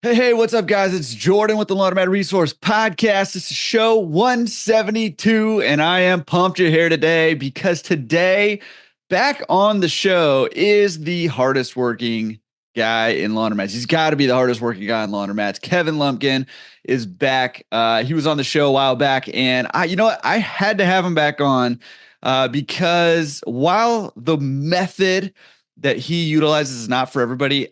Hey, what's up, guys? It's Jordan with the Laundromat Resource Podcast. This is show 172, and I am pumped you're here today because today, back on the show, is the hardest working guy in laundromats. He's got to be the hardest working guy in laundromats. Kevin Lumpkin is back. He was on the show a while back, and I had to have him back on because while the method that he utilizes is not for everybody,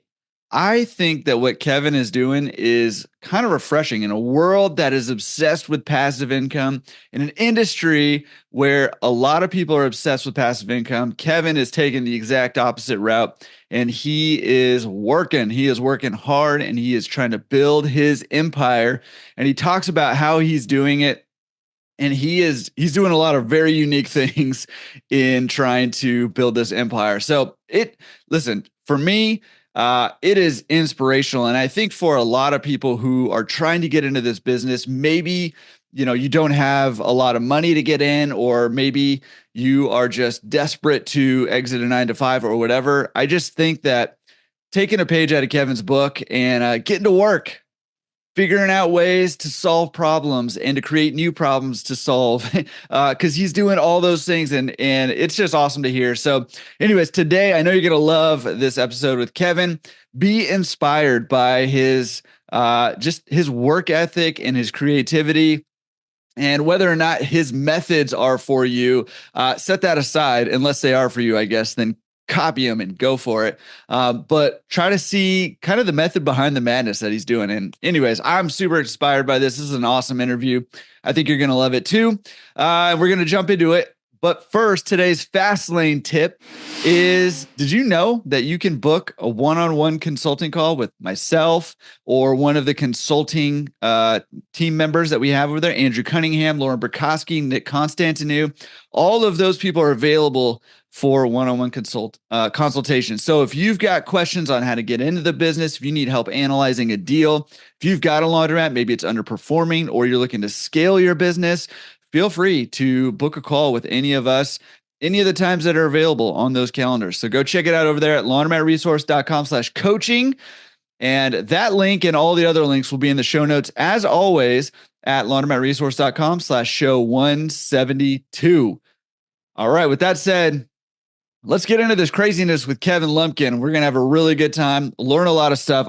I think that what Kevin is doing is kind of refreshing in a world that is obsessed with passive income, in an industry where a lot of people are obsessed with passive income. Kevin is taking the exact opposite route, and he is working. He is working hard, and he is trying to build his empire. And he talks about how he's doing it. And he's doing a lot of very unique things in trying to build this empire. So listen, for me, it is inspirational. And I think for a lot of people who are trying to get into this business, maybe, you don't have a lot of money to get in, or maybe you are just desperate to exit a 9-to-5 or whatever. I just think that taking a page out of Kevin's book and getting to work, figuring out ways to solve problems and to create new problems to solve, because he's doing all those things, and it's just awesome to hear. So anyways, today, I know you're going to love this episode with Kevin. Be inspired by his just his work ethic and his creativity. And whether or not his methods are for you, set that aside, unless they are for you, I guess, then copy him and go for it. But try to see kind of the method behind the madness that he's doing. And anyways, I'm super inspired by this. This is an awesome interview. I think you're going to love it too. We're going to jump into it. But first, today's fast lane tip is, did you know that you can book a one-on-one consulting call with myself or one of the consulting team members that we have over there, Andrew Cunningham, Lauren Burkowski, Nick Constantinou? All of those people are available for one-on-one consultation. So if you've got questions on how to get into the business, if you need help analyzing a deal, if you've got a laundromat, maybe it's underperforming, or you're looking to scale your business, feel free to book a call with any of us, any of the times that are available on those calendars. So go check it out over there at laundromatresource.com/coaching. And that link and all the other links will be in the show notes, as always, at laundromatresource.com/show 172. All right. With that said, let's get into this craziness with Kevin Lumpkin. We're going to have a really good time, learn a lot of stuff.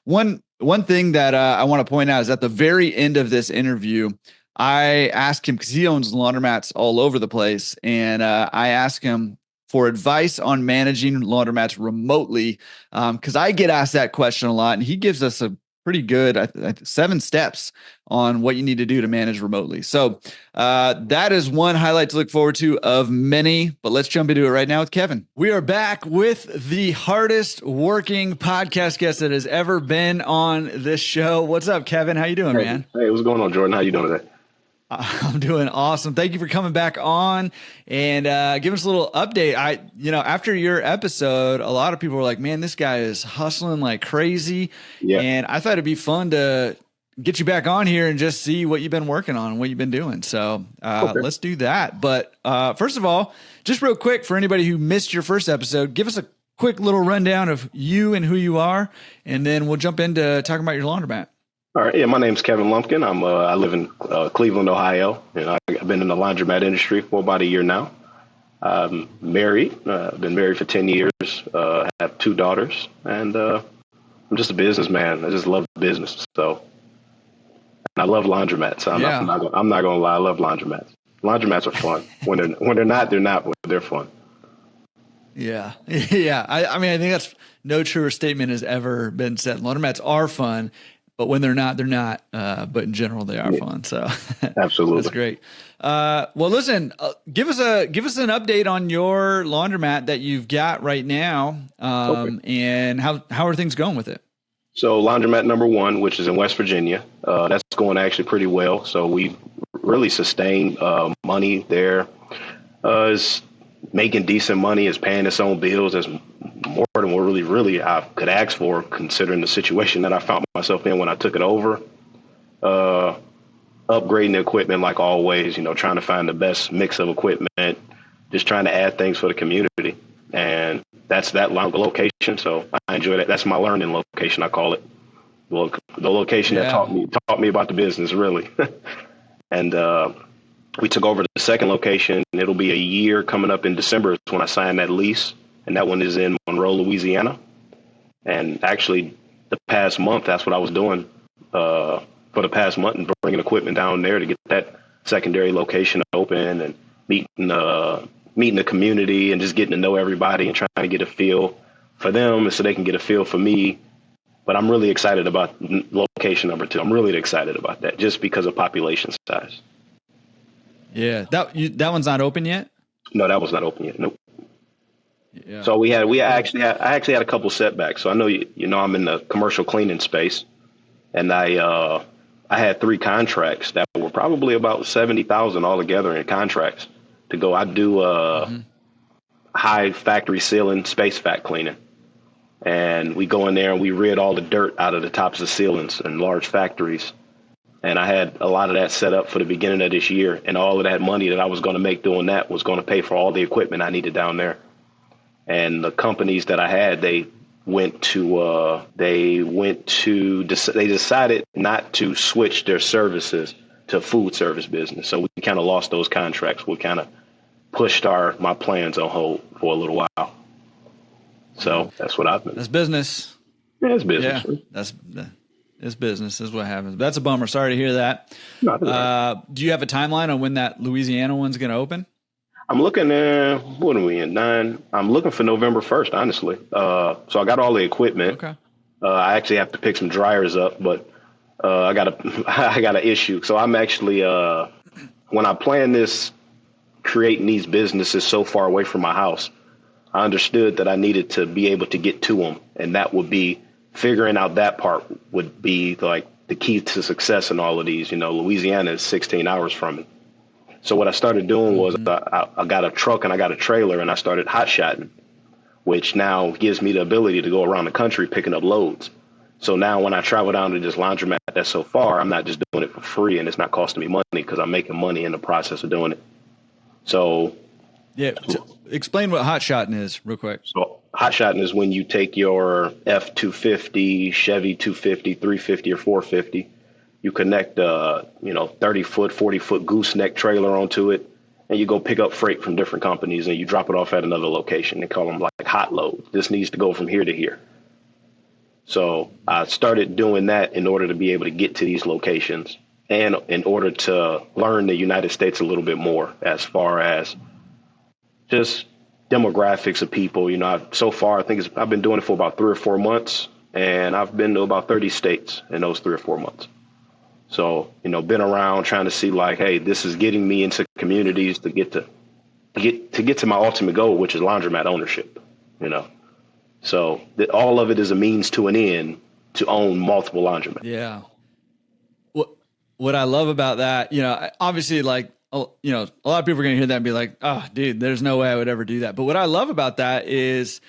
One thing that I want to point out is at the very end of this interview, I asked him, because he owns laundromats all over the place, and I asked him for advice on managing laundromats remotely, because I get asked that question a lot, and he gives us a pretty good 7 steps on what you need to do to manage remotely. So that is one highlight to look forward to of many, but let's jump into it right now with Kevin. We are back with the hardest working podcast guest that has ever been on this show. What's up, Kevin? How you doing, man? Hey, what's going on, Jordan? How you doing today? I'm doing awesome. Thank you for coming back on and giving us a little update. After your episode, a lot of people were like, man, this guy is hustling like crazy. Yeah. And I thought it'd be fun to get you back on here and just see what you've been working on and what you've been doing. So let's do that. But first of all, just real quick, for anybody who missed your first episode, give us a quick little rundown of you and who you are, and then we'll jump into talking about your laundromat. All right. Yeah, my name's Kevin Lumpkin. I live in Cleveland, Ohio, and I've been in the laundromat industry for about a year now. I'm married. Been married for 10 years. Have 2 daughters, and I'm just a businessman. I just love business. So, and I love laundromats. I'm not gonna lie. I love laundromats. Laundromats are fun. When they're not. When they're fun. Yeah. Yeah. I mean, I think that's no truer statement has ever been said. Laundromats are fun. But when they're not, they're not. But in general, they are fun. So absolutely, that's great. Well, listen, give us an update on your laundromat that you've got right now, and how are things going with it? So laundromat number 1, which is in West Virginia, that's going actually pretty well. So we really sustained money there. Is making decent money, is paying its own bills, as more than what really I could ask for, considering the situation that I found myself in when I took it over. Upgrading the equipment like always, trying to find the best mix of equipment, just trying to add things for the community. And that's that location. So I enjoy that. That's my learning location, I call it. Well, the location that taught me about the business, really. And we took over the second location. It'll be a year coming up in December is when I signed that lease. And that one is in Monroe, Louisiana. And actually, the past month, that's what I was doing for the past month, and bringing equipment down there to get that secondary location open, and meeting the community and just getting to know everybody and trying to get a feel for them so they can get a feel for me. But I'm really excited about location number 2. I'm really excited about that just because of population size. Yeah. That one's not open yet? No, that was not open yet. Nope. Yeah. So I actually had a couple setbacks. So I know, you know, I'm in the commercial cleaning space, and I had 3 contracts that were probably about 70,000 altogether in contracts to go. I do high factory ceiling space vac cleaning. And we go in there and we rid all the dirt out of the tops of ceilings in large factories. And I had a lot of that set up for the beginning of this year. And all of that money that I was going to make doing that was going to pay for all the equipment I needed down there. And the companies that I had, they decided not to switch their services to food service business. So we kind of lost those contracts. We kind of pushed my plans on hold for a little while. So that's what I've been. That's business. Yeah, it's business. Yeah, it's business. Is what happens. That's a bummer. Sorry to hear that. No, do you have a timeline on when that Louisiana one's going to open? I'm looking at, what are we in, 9? I'm looking for November 1st, honestly. So I got all the equipment. Okay. I actually have to pick some dryers up, but I got an issue. So I'm actually, when I planned this, creating these businesses so far away from my house, I understood that I needed to be able to get to them. And that would be figuring out that part would be like the key to success in all of these. You know, Louisiana is 16 hours from me. So what I started doing was I got a truck and I got a trailer and I started hotshotting, which now gives me the ability to go around the country picking up loads. So now when I travel down to this laundromat that's so far, I'm not just doing it for free and it's not costing me money because I'm making money in the process of doing it. So yeah, explain what hotshotting is real quick. So hotshotting is when you take your F-250, Chevy 250, 350 or 450, you connect 30-foot, 40-foot gooseneck trailer onto it, and you go pick up freight from different companies and you drop it off at another location. They call them like hot loads. This needs to go from here to here. So I started doing that in order to be able to get to these locations and in order to learn the United States a little bit more as far as just demographics of people. You know, so far, I think I've been doing it for about 3 or 4 months, and I've been to about 30 states in those 3 or 4 months. So, you know, been around trying to see like, hey, this is getting me into communities to get to my ultimate goal, which is laundromat ownership, you know. So all of it is a means to an end to own multiple laundromats. Yeah. What I love about that, you know, obviously like, you know, a lot of people are going to hear that and be like, oh, dude, there's no way I would ever do that. But what I love about that is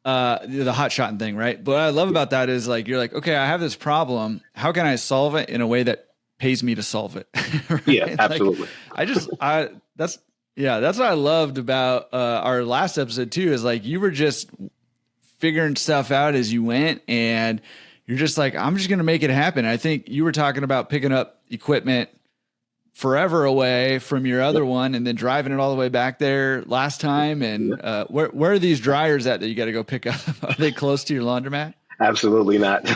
the hot shotting thing, right? But what I love about that is like, you're like, okay, I have this problem. How can I solve it in a way that pays me to solve it? Right? Yeah, absolutely. Like, that's what I loved about our last episode too, is like, you were just figuring stuff out as you went and you're just like, I'm just going to make it happen. I think you were talking about picking up equipment forever away from your other one and then driving it all the way back there last time. And where are these dryers at that you got to go pick up? Are they close to your laundromat? Absolutely not.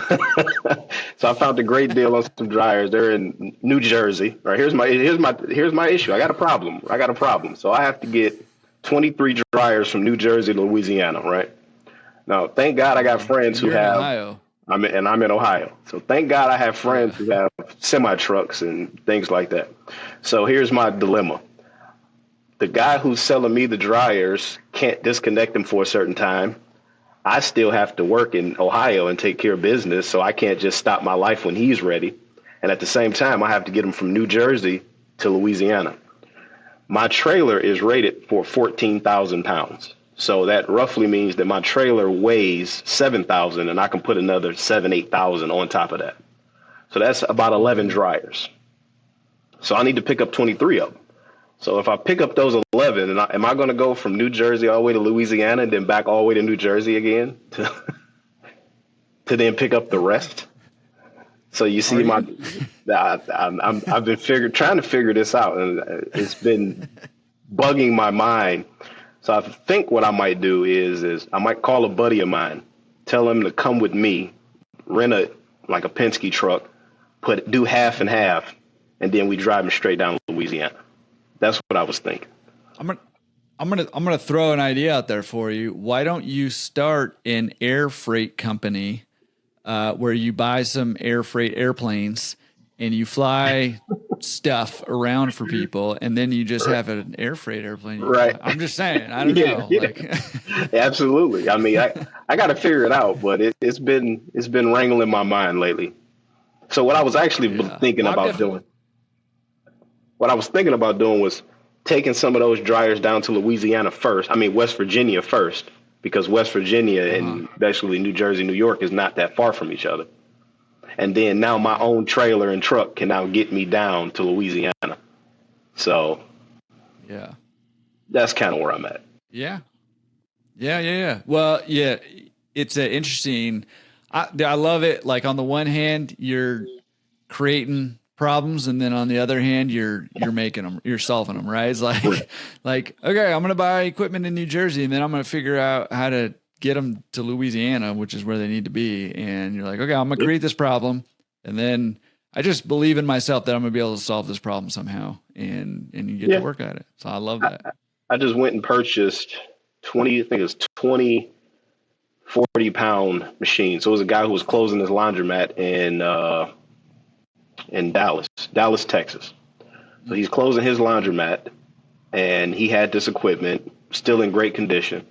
So I found a great deal on some dryers. They're in New Jersey. Right, here's my issue. I got a problem. So I have to get 23 dryers from New Jersey to Louisiana. Right now, thank God I got friends who have. Ohio. I'm in Ohio. So thank God I have friends who have semi trucks and things like that. So here's my dilemma. The guy who's selling me the dryers can't disconnect them for a certain time. I still have to work in Ohio and take care of business. So I can't just stop my life when he's ready. And at the same time, I have to get them from New Jersey to Louisiana. My trailer is rated for 14,000 pounds. So that roughly means that my trailer weighs 7,000 and I can put another 8,000 on top of that. So that's about 11 dryers. So I need to pick up 23 of them. So if I pick up those 11, am I going to go from New Jersey all the way to Louisiana and then back all the way to New Jersey again to then pick up the rest? So you see, I've been trying to figure this out, and it's been bugging my mind. So I think what I might do is I might call a buddy of mine, tell him to come with me, rent a Penske truck, do half and half, and then we drive him straight down to Louisiana. That's what I was thinking. I'm gonna throw an idea out there for you. Why don't you start an air freight company where you buy some air freight airplanes and you fly stuff around for people, and then you just have an air freight airplane. Right. I'm just saying. I don't know. Yeah. Like, Absolutely. I mean, I got to figure it out, but it's been wrangling my mind lately. So what I was actually thinking about doing was taking some of those dryers down to Louisiana first. I mean, West Virginia first, because West Virginia and basically New Jersey, New York is not that far from each other. And then now my own trailer and truck can now get me down to Louisiana. So yeah, that's kind of where I'm at. Yeah. Well, yeah, it's interesting. I love it. Like on the one hand, you're creating problems, and then on the other hand, you're making them, you're solving them, right? It's like, okay, I'm going to buy equipment in New Jersey, and then I'm going to figure out how to get them to Louisiana, which is where they need to be. And you're like, okay, I'm going to create this problem. And then I just believe in myself that I'm going to be able to solve this problem somehow, and you get to work at it. So I love that. I just went and purchased 20 40-pound machine. So it was a guy who was closing his laundromat in Dallas, Texas. So he's closing his laundromat, and he had this equipment still in great condition.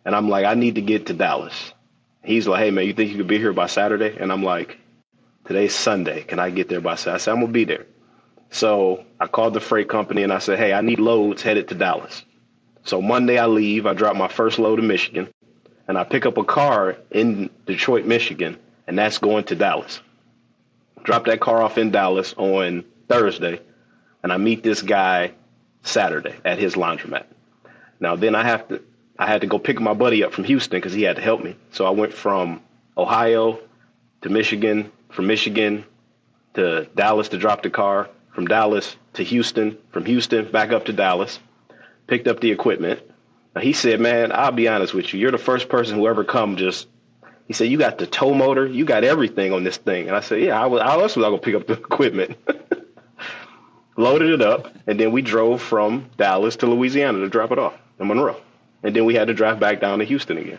And I'm like, I need to get to Dallas. He's like, hey, man, you think you could be here by Saturday? And I'm like, today's Sunday. Can I get there by Saturday? I said, I'm going to be there. So I called the freight company, and I said, hey, I need loads headed to Dallas. So Monday I leave. I drop my first load in Michigan, and I pick up a car in Detroit, Michigan, and that's going to Dallas. Drop that car off in Dallas on Thursday, and I meet this guy Saturday at his laundromat. Now, then I had to go pick my buddy up from Houston because he had to help me. So I went from Ohio to Michigan, from Michigan to Dallas to drop the car, from Dallas to Houston, from Houston back up to Dallas, picked up the equipment. Now, he said, man, I'll be honest with you. You're the first person who ever come he said, you got the tow motor, you got everything on this thing. And I said, yeah, I also was going to pick up the equipment. Loaded it up, and then we drove from Dallas to Louisiana to drop it off in Monroe. And then we had to drive back down to Houston again.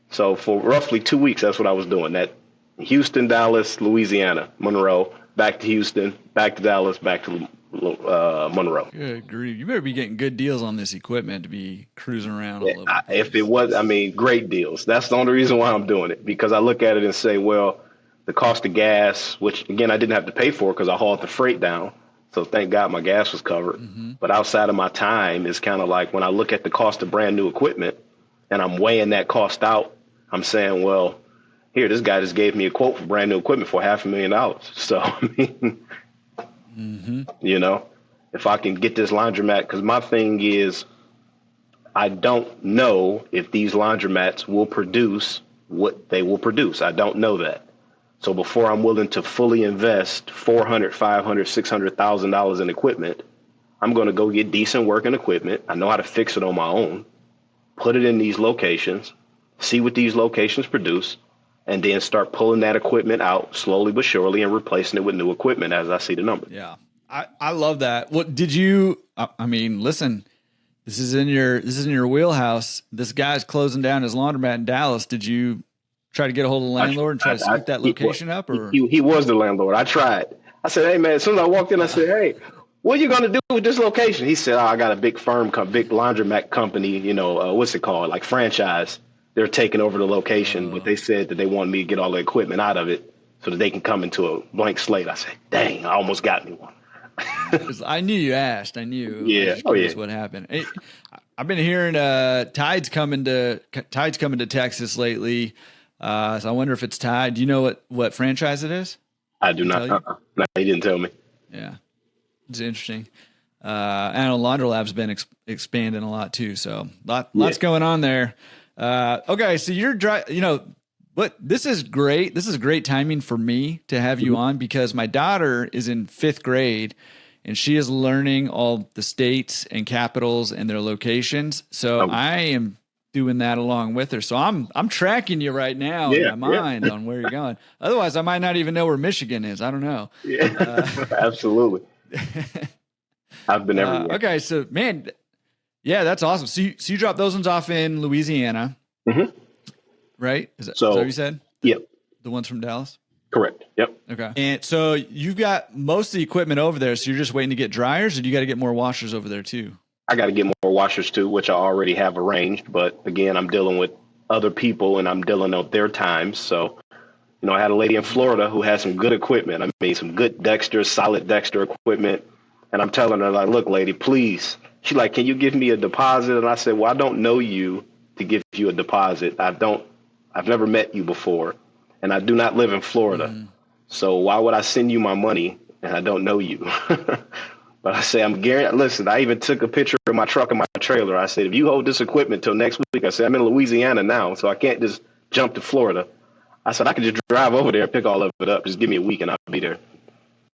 So for roughly 2 weeks, that's what I was doing. That Houston, Dallas, Louisiana, Monroe, back to Houston, back to Dallas, back to Monroe. Good grief. You better be getting good deals on this equipment to be cruising around a little bit. If it was, great deals. That's the only reason why I'm doing it, because I look at it and say, well, the cost of gas, which, again, I didn't have to pay for because I hauled the freight down. So thank God my gas was covered. Mm-hmm. But outside of my time, it's kind of like when I look at the cost of brand new equipment and I'm weighing that cost out, I'm saying, well, here, this guy just gave me a quote for brand new equipment for $500,000. So, if I can get this laundromat, because my thing is, I don't know if these laundromats will produce what they will produce. I don't know that. So before I'm willing to fully invest $400,000, $500,000, $600,000 in equipment, I'm going to go get decent working equipment. I know how to fix it on my own, put it in these locations, see what these locations produce, and then start pulling that equipment out slowly but surely and replacing it with new equipment as I see the numbers. Yeah, I love that. What did you? Listen, this is in your wheelhouse. This guy's closing down his laundromat in Dallas. Did you try to get a hold of the landlord and try to scoop that location up? Or he was the landlord. I tried. I said, hey, man, as soon as I walked in, I said, hey, what are you going to do with this location? He said, I got a big firm, big laundromat company, what's it called? Like franchise. They're taking over the location, but they said that they wanted me to get all the equipment out of it so that they can come into a blank slate. I said, dang, I almost got me one. I knew you asked. I knew. Yeah. What happened. I've been hearing Tide's coming to Texas lately. So I wonder if it's Tide. Do you know what franchise it is? I do not. No, he didn't tell me. Yeah, it's interesting. I know Laundrolab's been expanding a lot too. So lots going on there. Okay, so you're But this is great. This is great timing for me to have you on because my daughter is in 5th grade and she is learning all the states and capitals and their locations. So I am doing that along with her. So I'm tracking you right now in my mind on where you're going. Otherwise, I might not even know where Michigan is. I don't know. Yeah, absolutely. I've been everywhere. Okay, so man, yeah, that's awesome. So you dropped those ones off in Louisiana, right? Is that what you said? Yep. The ones from Dallas? Correct. Yep. Okay. And so you've got most of the equipment over there, so you're just waiting to get dryers, or do you got to get more washers over there too? I got to get more washers too, which I already have arranged. But again, I'm dealing with other people and I'm dealing with their times. So, I had a lady in Florida who had some good equipment. I mean, some good solid Dexter equipment. And I'm telling her, like, look, lady, please. She's like, can you give me a deposit? And I said, well, I don't know you to give you a deposit. I've never met you before. And I do not live in Florida. So why would I send you my money and I don't know you? But I say, listen, I even took a picture of my truck and my trailer. I said, if you hold this equipment till next week, I said, I'm in Louisiana now, so I can't just jump to Florida. I said, I could just drive over there and pick all of it up. Just give me a week and I'll be there.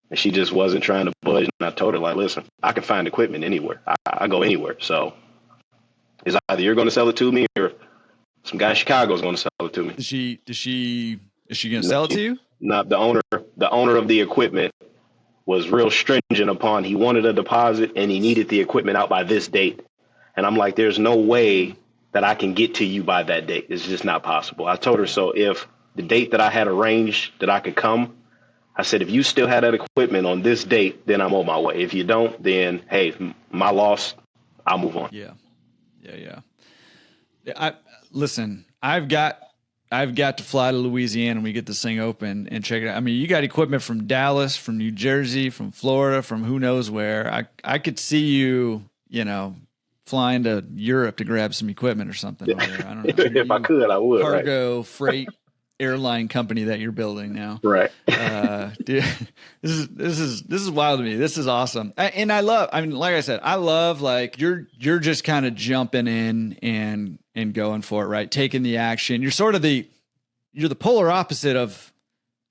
And she just wasn't trying to budge. And I told her, like, listen, I can find equipment anywhere. I go anywhere. So it's either you're going to sell it to me or some guy in Chicago is going to sell it to me. Is she going to sell it to you? No, the owner of the equipment was real stringent upon, he wanted a deposit and he needed the equipment out by this date. And I'm like, there's no way that I can get to you by that date. It's just not possible. I told her, so if the date that I had arranged that I could come, I said, if you still had that equipment on this date, then I'm on my way. If you don't, then, hey, my loss, I'll move on. Yeah. Listen, I've got to fly to Louisiana when we get this thing open and check it out. I mean, you got equipment from Dallas, from New Jersey, from Florida, from who knows where. I could see you, flying to Europe to grab some equipment or something over there. I don't know. If I could, I would. Cargo freight airline company that you're building now. Right. Dude, this is wild to me. This is awesome. And like I said, I love like you're just kind of jumping in and going for it, right? Taking the action. You're sort of you're the polar opposite of,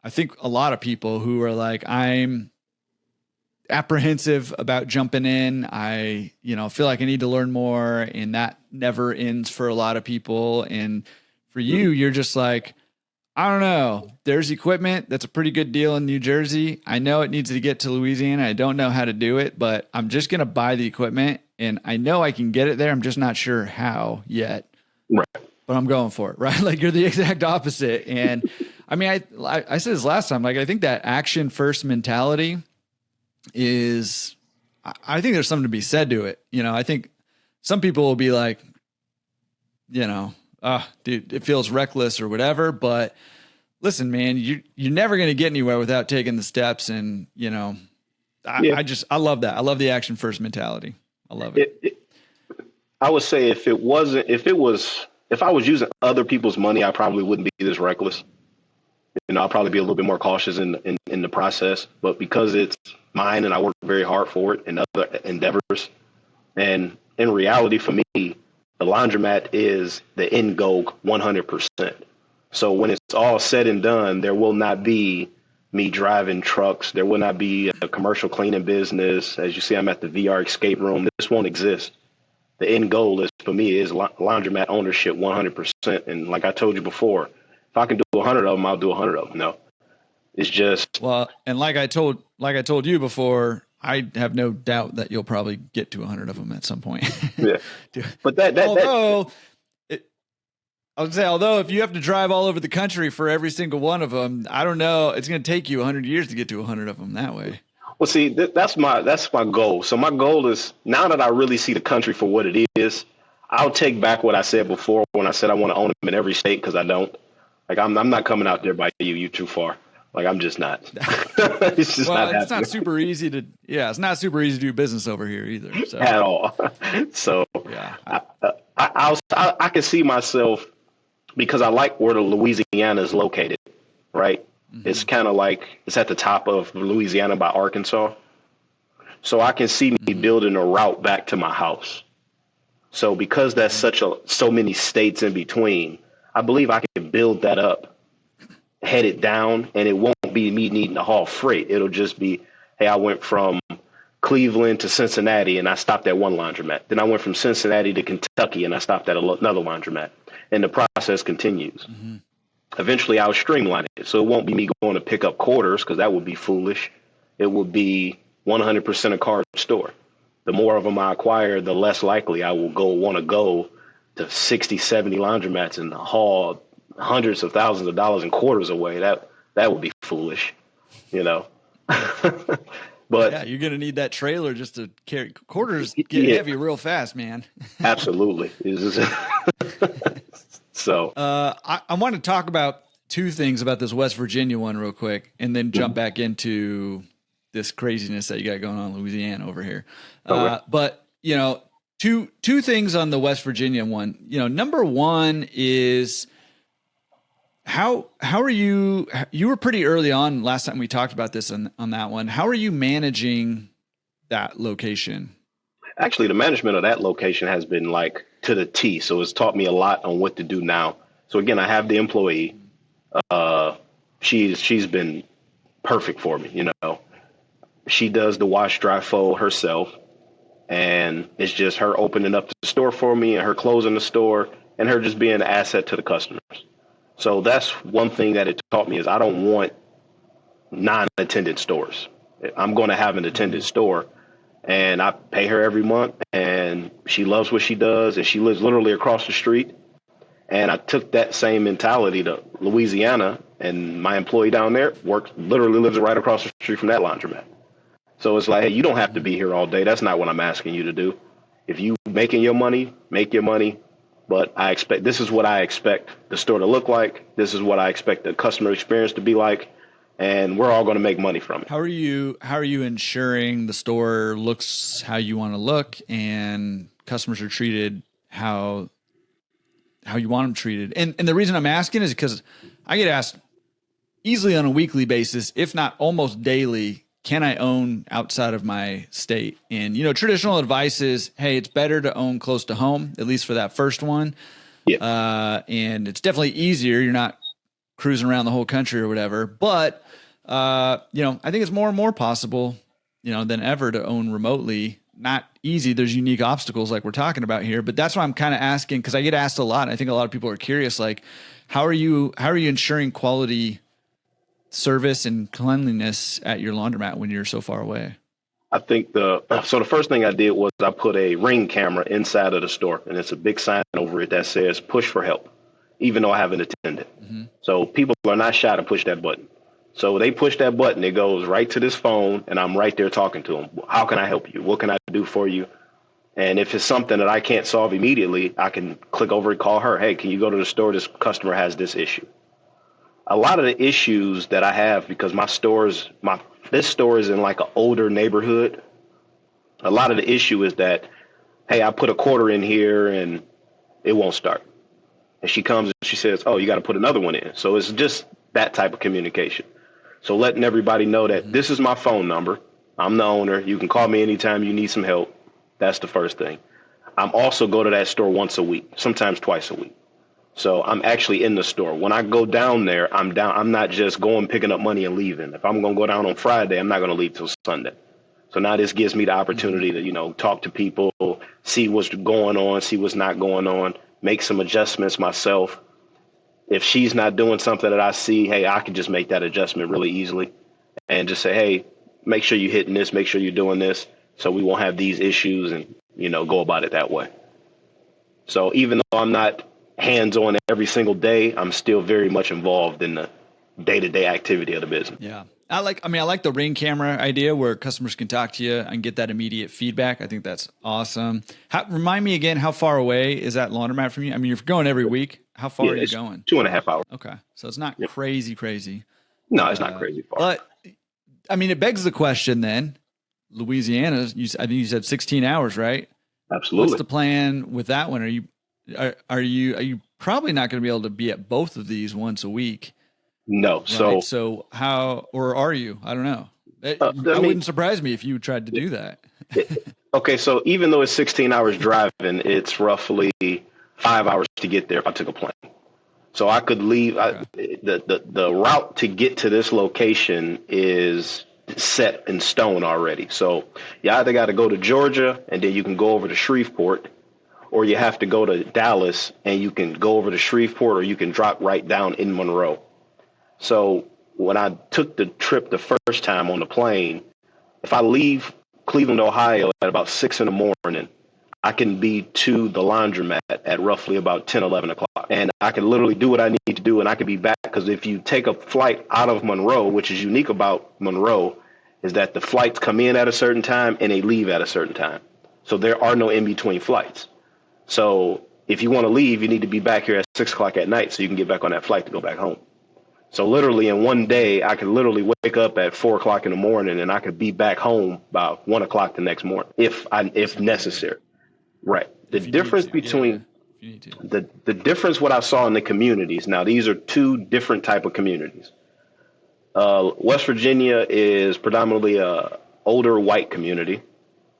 I think, a lot of people who are like, I'm apprehensive about jumping in. I, feel like I need to learn more, and that never ends for a lot of people. And for you, you're just like, I don't know. There's equipment that's a pretty good deal in New Jersey. I know it needs to get to Louisiana. I don't know how to do it, but I'm just going to buy the equipment, and I know I can get it there. I'm just not sure how yet. Right. But I'm going for it, right? Like, you're the exact opposite. And I mean, I said this last time, like, I think that action first mentality is, I think there's something to be said to it. I think some people will be like, dude, it feels reckless or whatever. But listen, man, you're never going to get anywhere without taking the steps. And, I love that. I love the action first mentality. I love it. I would say if I was using other people's money, I probably wouldn't be this reckless. I'll probably be a little bit more cautious in the process. But because it's mine and I work very hard for it and other endeavors, and in reality, for me, the laundromat is the end goal 100%. So when it's all said and done, there will not be me driving trucks. There will not be a commercial cleaning business. As you see, I'm at the VR escape room. This won't exist. The end goal is, for me, is laundromat ownership 100%. And like I told you before, if I can do 100 of them, I'll do 100 of them. No, it's just. Well, and like I told you before, I have no doubt that you'll probably get to 100 of them at some point. Yeah. But although if you have to drive all over the country for every single one of them, I don't know. It's going to take you 100 years to get to 100 of them that way. Well, see, that's my goal. So my goal is, now that I really see the country for what it is, I'll take back what I said before when I said I want to own them in every state, because I don't. Like, I'm not coming out there by you. You're too far. Like, I'm just not. It's just not happening. It's not super easy to. Yeah, it's not super easy to do business over here either. So. At all. So yeah, I can see myself, because I like where the Louisiana is located. Right. Mm-hmm. It's kind of like it's at the top of Louisiana by Arkansas. So I can see me building a route back to my house. So because that's so many states in between, I believe I can build that up headed down, and it won't be me needing to haul freight. It'll just be, hey, I went from Cleveland to Cincinnati and I stopped at one laundromat. Then I went from Cincinnati to Kentucky and I stopped at another laundromat. And the process continues. Mm-hmm. Eventually, I'll streamline it. So it won't be me going to pick up quarters, because that would be foolish. It would be 100% a card store. The more of them I acquire, the less likely I will want to go to 60, 70 laundromats and haul hundreds of thousands of dollars in quarters away. That would be foolish, you know. But yeah, you're gonna need that trailer just to carry quarters. Get heavy real fast, man. Absolutely. So I want to talk about two things about this West Virginia one real quick, and then jump back into this craziness that you got going on in Louisiana over here. Okay. But you know, two things on the West Virginia one. You know, number one is how are you? You were pretty early on last time we talked about this on that one. How are you managing that location? Actually, the management of that location has been like to the T. So it's taught me a lot on what to do now. So again, I have the employee. She's been perfect for me. You know, she does the wash, dry, fold herself, and it's just her opening up the store for me and her closing the store and her just being an asset to the customers. So that's one thing that it taught me is I don't want non-attendant stores. I'm going to have an attendant store, and I pay her every month, and she loves what she does, and she lives literally across the street. And I took that same mentality to Louisiana, and my employee down there literally lives right across the street from that laundromat. So it's like, hey, you don't have to be here all day. That's not what I'm asking you to do. If you making your money, make your money. But this is what I expect the store to look like. This is what I expect the customer experience to be like. And we're all going to make money from it. How are you ensuring the store looks how you want to look and customers are treated how you want them treated? And the reason I'm asking is because I get asked easily on a weekly basis, if not almost daily, can I own outside of my state? And, you know, traditional advice is, hey, it's better to own close to home, at least for that first one. Yeah. And it's definitely easier. You're not cruising around the whole country or whatever. But, you know, I think it's more and more possible, you know, than ever to own remotely. Not easy. There's unique obstacles like we're talking about here. But that's why I'm kind of asking, because I get asked a lot. I think a lot of people are curious, like, how are you ensuring quality service and cleanliness at your laundromat when you're so far away? I think the first thing I did was I put a Ring camera inside of the store, and it's a big sign over it that says push for help, even though I have an attendant. Mm-hmm. So people are not shy to push that button. So they push that button, it goes right to this phone, and I'm right there talking to them. How can I help you? What can I do for you? And if it's something that I can't solve immediately, I can click over and call her. Hey, can you go to the store? This customer has this issue. A lot of the issues that I have, because this store is in like an older neighborhood. A lot of the issue is that, hey, I put a quarter in here and it won't start. And she comes and she says, oh, you got to put another one in. So it's just that type of communication. So letting everybody know that this is my phone number. I'm the owner. You can call me anytime you need some help. That's the first thing. I'm also go to that store once a week, sometimes twice a week. So I'm actually in the store. When I go down there, I'm down. I'm not just going, picking up money and leaving. If I'm going to go down on Friday, I'm not going to leave till Sunday. So now this gives me the opportunity to, you know, talk to people, see what's going on, see what's not going on, make some adjustments myself. If she's not doing something that I see, hey, I can just make that adjustment really easily and just say, hey, make sure you're hitting this, make sure you're doing this, so we won't have these issues, and, you know, go about it that way. So even though I'm not hands-on every single day, I'm still very much involved in the day-to-day activity of the business. Yeah. I like the Ring camera idea where customers can talk to you and get that immediate feedback. I think that's awesome. Remind me again, how far away is that laundromat from you? I mean, you're going every week. How far are you going? 2.5 hours. Okay. So it's not crazy. No, it's not crazy far. But I mean, it begs the question then, Louisiana, I think you said 16 hours, right? Absolutely. What's the plan with that one? Are you probably not going to be able to be at both of these once a week? No. Right? So how, or are you? I don't know. It wouldn't surprise me if you tried to do that. Okay. So even though it's 16 hours driving, it's roughly 5 hours to get there if I took a plane. So I could leave. Okay. The route to get to this location is set in stone already. So you either got to go to Georgia and then you can go over to Shreveport, or you have to go to Dallas and you can go over to Shreveport, or you can drop right down in Monroe. So when I took the trip the first time on the plane, if I leave Cleveland, Ohio at about 6 in the morning, I can be to the laundromat at roughly about 10, 11 o'clock. And I can literally do what I need to do, and I can be back. Because if you take a flight out of Monroe, which is unique about Monroe, is that the flights come in at a certain time and they leave at a certain time. So there are no in-between flights. So if you want to leave, you need to be back here at 6 o'clock at night so you can get back on that flight to go back home. So literally in one day, I could literally wake up at 4 o'clock in the morning and I could be back home by 1 o'clock the next morning if necessary. Right. The difference between the difference what I saw in the communities. Now, these are two different type of communities. West Virginia is predominantly a older white community,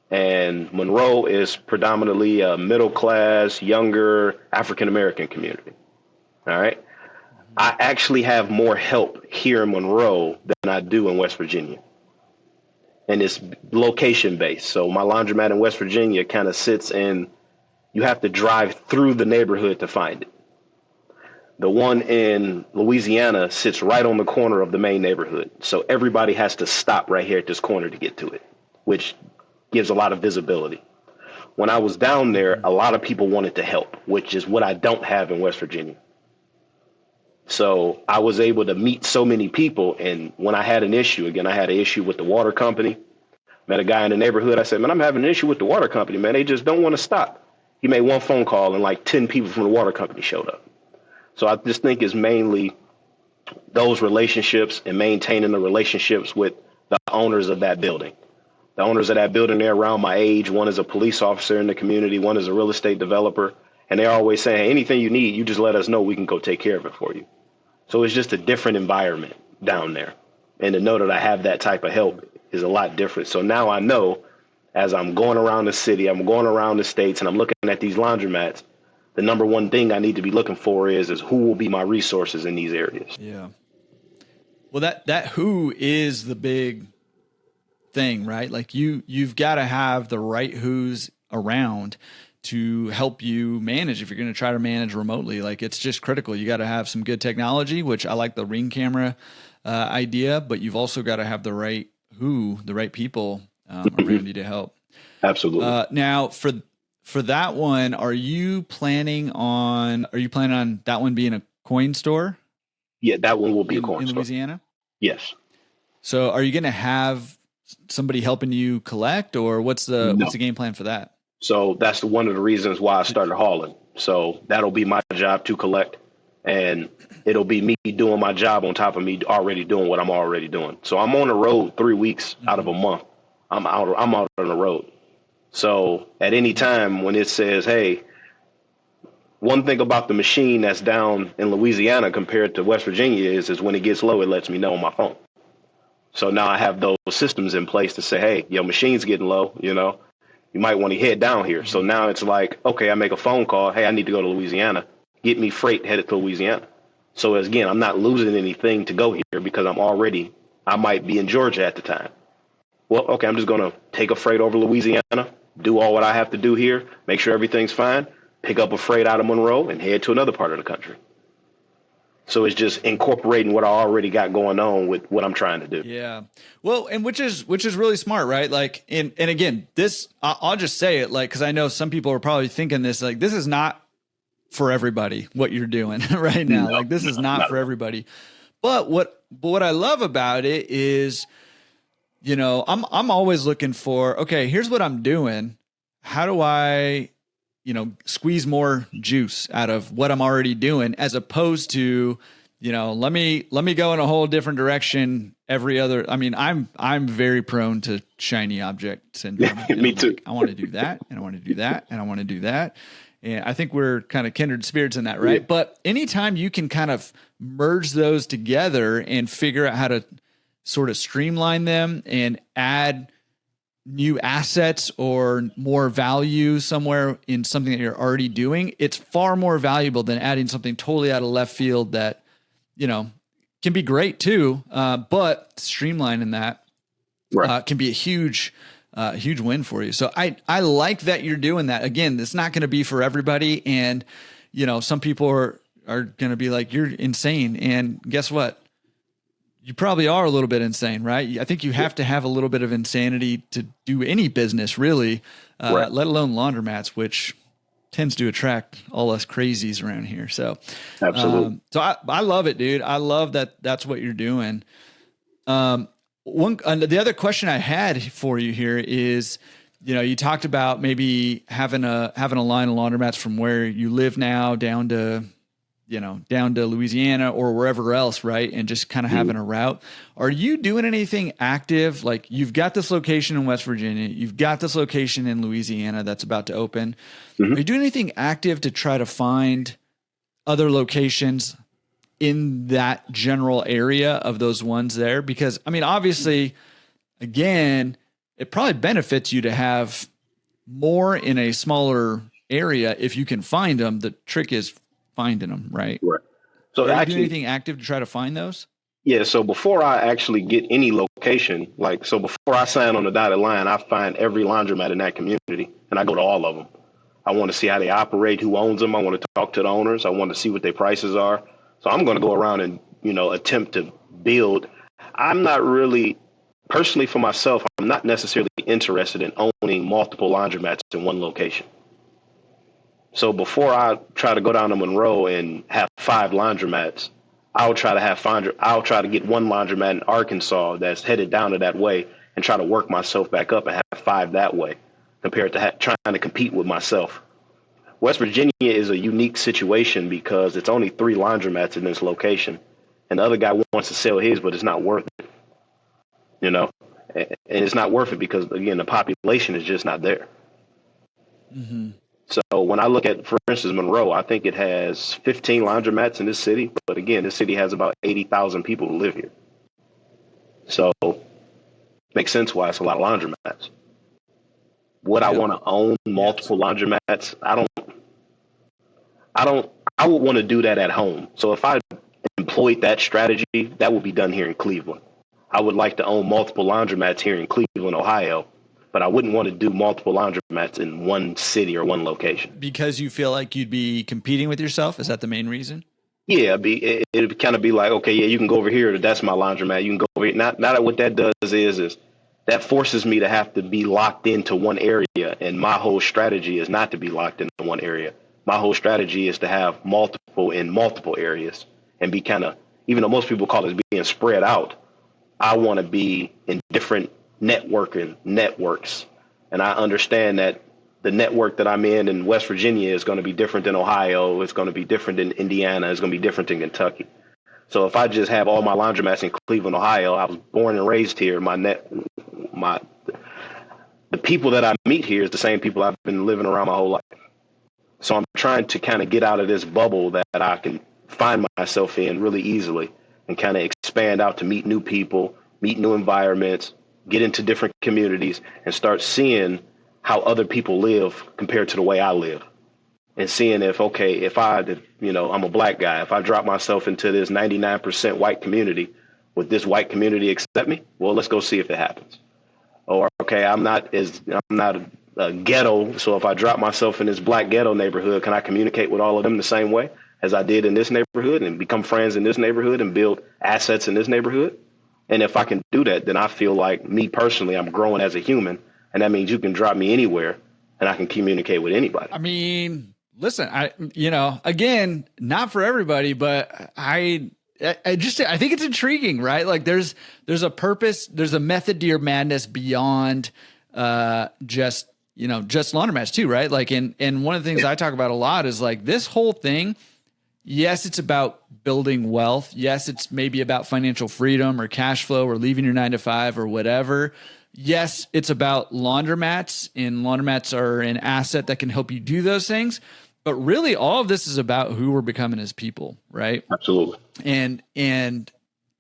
and Monroe is predominantly a middle class, younger African American community. All right. I actually have more help here in Monroe than I do in West Virginia. And it's location based. So my laundromat in West Virginia kind of sits in, you have to drive through the neighborhood to find it. The one in Louisiana sits right on the corner of the main neighborhood. So everybody has to stop right here at this corner to get to it, which gives a lot of visibility. When I was down there, a lot of people wanted to help, which is what I don't have in West Virginia. So I was able to meet so many people. And when I had an issue, again, I had an issue with the water company, met a guy in the neighborhood. I said, man, I'm having an issue with the water company, man. They just don't want to stop. He made one phone call and like 10 people from the water company showed up. So I just think it's mainly those relationships and maintaining the relationships with the owners of that building. The owners of that building, they're around my age. One is a police officer in the community. One is a real estate developer. And they're always saying, hey, anything you need, you just let us know. We can go take care of it for you. So it's just a different environment down there. And to know that I have that type of help is a lot different. So now I know as I'm going around the city, I'm going around the states, and I'm looking at these laundromats, the number one thing I need to be looking for is who will be my resources in these areas. Yeah. Well, that who is the big thing, right? Like you've got to have the right who's around to help you manage if you're going to try to manage remotely. Like it's just critical. You got to have some good technology, which I like the Ring camera idea, but you've also got to have the right people around you to help. Absolutely. Now for that one, are you planning on that one being a coin store? Yeah, that one will be a coin store. In Louisiana? Yes. So are you going to have somebody helping you collect, or what's the game plan for that? So that's one of the reasons why I started hauling. So that'll be my job to collect, and it'll be me doing my job on top of me already doing what I'm already doing. So I'm on the road 3 weeks out of a month. I'm out on the road. So at any time when it says, hey, one thing about the machine that's down in Louisiana compared to West Virginia is when it gets low, it lets me know on my phone. So now I have those systems in place to say, hey, your machine's getting low, you might want to head down here. So now it's like, okay, I make a phone call. Hey, I need to go to Louisiana. Get me freight headed to Louisiana. So again, I'm not losing anything to go here because I might be in Georgia at the time. Well, okay, I'm just going to take a freight over Louisiana, do all what I have to do here, make sure everything's fine, pick up a freight out of Monroe and head to another part of the country. So it's just incorporating what I already got going on with what I'm trying to do. Yeah. Well, and which is really smart, right? Like, and again, this, I'll just say it, like, cause I know some people are probably thinking this, like, this is not for everybody, what you're doing right now. Like, this is not for everybody. But what I love about it is, I'm always looking for, okay, here's what I'm doing. How do I, squeeze more juice out of what I'm already doing, as opposed to, let me go in a whole different direction every other. I mean, I'm very prone to shiny object syndrome. Me too. Like, I want to do that, and I want to do that, and I want to do that. And I think we're kind of kindred spirits in that, right? Yeah. But anytime you can kind of merge those together and figure out how to sort of streamline them and add new assets or more value somewhere in something that you're already doing, it's far more valuable than adding something totally out of left field that, can be great too. But streamlining that can be a huge win for you. So I like that you're doing that. Again, it's not going to be for everybody. And, some people are going to be like, you're insane. And guess what? You probably are a little bit insane, right? I think you have to have a little bit of insanity to do any business, really, let alone laundromats, which tends to attract all us crazies around here. So, absolutely. So I love it, dude. I love that. That's what you're doing. The other question I had for you here is, you talked about maybe having a line of laundromats from where you live now down to Louisiana or wherever else, right? And just kind of having a route. Are you doing anything active? Like, you've got this location in West Virginia, you've got this location in Louisiana that's about to open. Are you doing anything active to try to find other locations in that general area of those ones there? Because, I mean, obviously, again, it probably benefits you to have more in a smaller area if you can find them. The trick is finding them, right? Right. So are you doing anything active to try to find those? Yeah. So before I actually get any location, before I sign on the dotted line, I find every laundromat in that community and I go to all of them. I want to see how they operate, who owns them. I want to talk to the owners. I want to see what their prices are. So I'm going to go around and, attempt to build. I'm not really, personally for myself, I'm not necessarily interested in owning multiple laundromats in one location. So before I try to go down to Monroe and have 5 laundromats, I'll try to get one laundromat in Arkansas that's headed down to that way and try to work myself back up and have 5 that way compared to trying to compete with myself. West Virginia is a unique situation because it's only 3 laundromats in this location, and the other guy wants to sell his, but it's not worth it. And it's not worth it because, again, the population is just not there. Mm-hmm. So when I look at, for instance, Monroe, I think it has 15 laundromats in this city. But again, this city has about 80,000 people who live here. So makes sense why it's a lot of laundromats. Would I want to own multiple laundromats? I would want to do that at home. So if I employed that strategy, that would be done here in Cleveland. I would like to own multiple laundromats here in Cleveland, Ohio. But I wouldn't want to do multiple laundromats in one city or one location. Because you feel like you'd be competing with yourself? Is that the main reason? Yeah, it'd kind of be like, okay, yeah, you can go over here. That's my laundromat. You can go over here. Not that what that does is that forces me to have to be locked into one area. And my whole strategy is not to be locked into one area. My whole strategy is to have multiple in multiple areas and be kind of, even though most people call it being spread out, I want to be in different networks. And I understand that the network that I'm in West Virginia is going to be different than Ohio. It's going to be different in Indiana. It's going to be different in Kentucky. So if I just have all my laundromats in Cleveland, Ohio, I was born and raised here. The people that I meet here is the same people I've been living around my whole life. So I'm trying to kind of get out of this bubble that I can find myself in really easily and kind of expand out to meet new people, meet new environments, get into different communities and start seeing how other people live compared to the way I live. And seeing if I'm a black guy, if I drop myself into this 99% white community, would this white community accept me? Well, let's go see if it happens. Or, okay, I'm not a ghetto. So if I drop myself in this black ghetto neighborhood, can I communicate with all of them the same way as I did in this neighborhood and become friends in this neighborhood and build assets in this neighborhood? And if I can do that, then I feel like me personally, I'm growing as a human. And that means you can drop me anywhere and I can communicate with anybody. I mean, listen, again, not for everybody, but I think it's intriguing, right? Like there's a purpose, there's a method to your madness beyond just laundromats too, right? Like, and one of the things I talk about a lot is like this whole thing. Yes, it's about building wealth. Yes, it's maybe about financial freedom or cash flow or leaving your 9-to-5 or whatever. Yes, it's about laundromats, and laundromats are an asset that can help you do those things. But really, all of this is about who we're becoming as people, right? Absolutely. And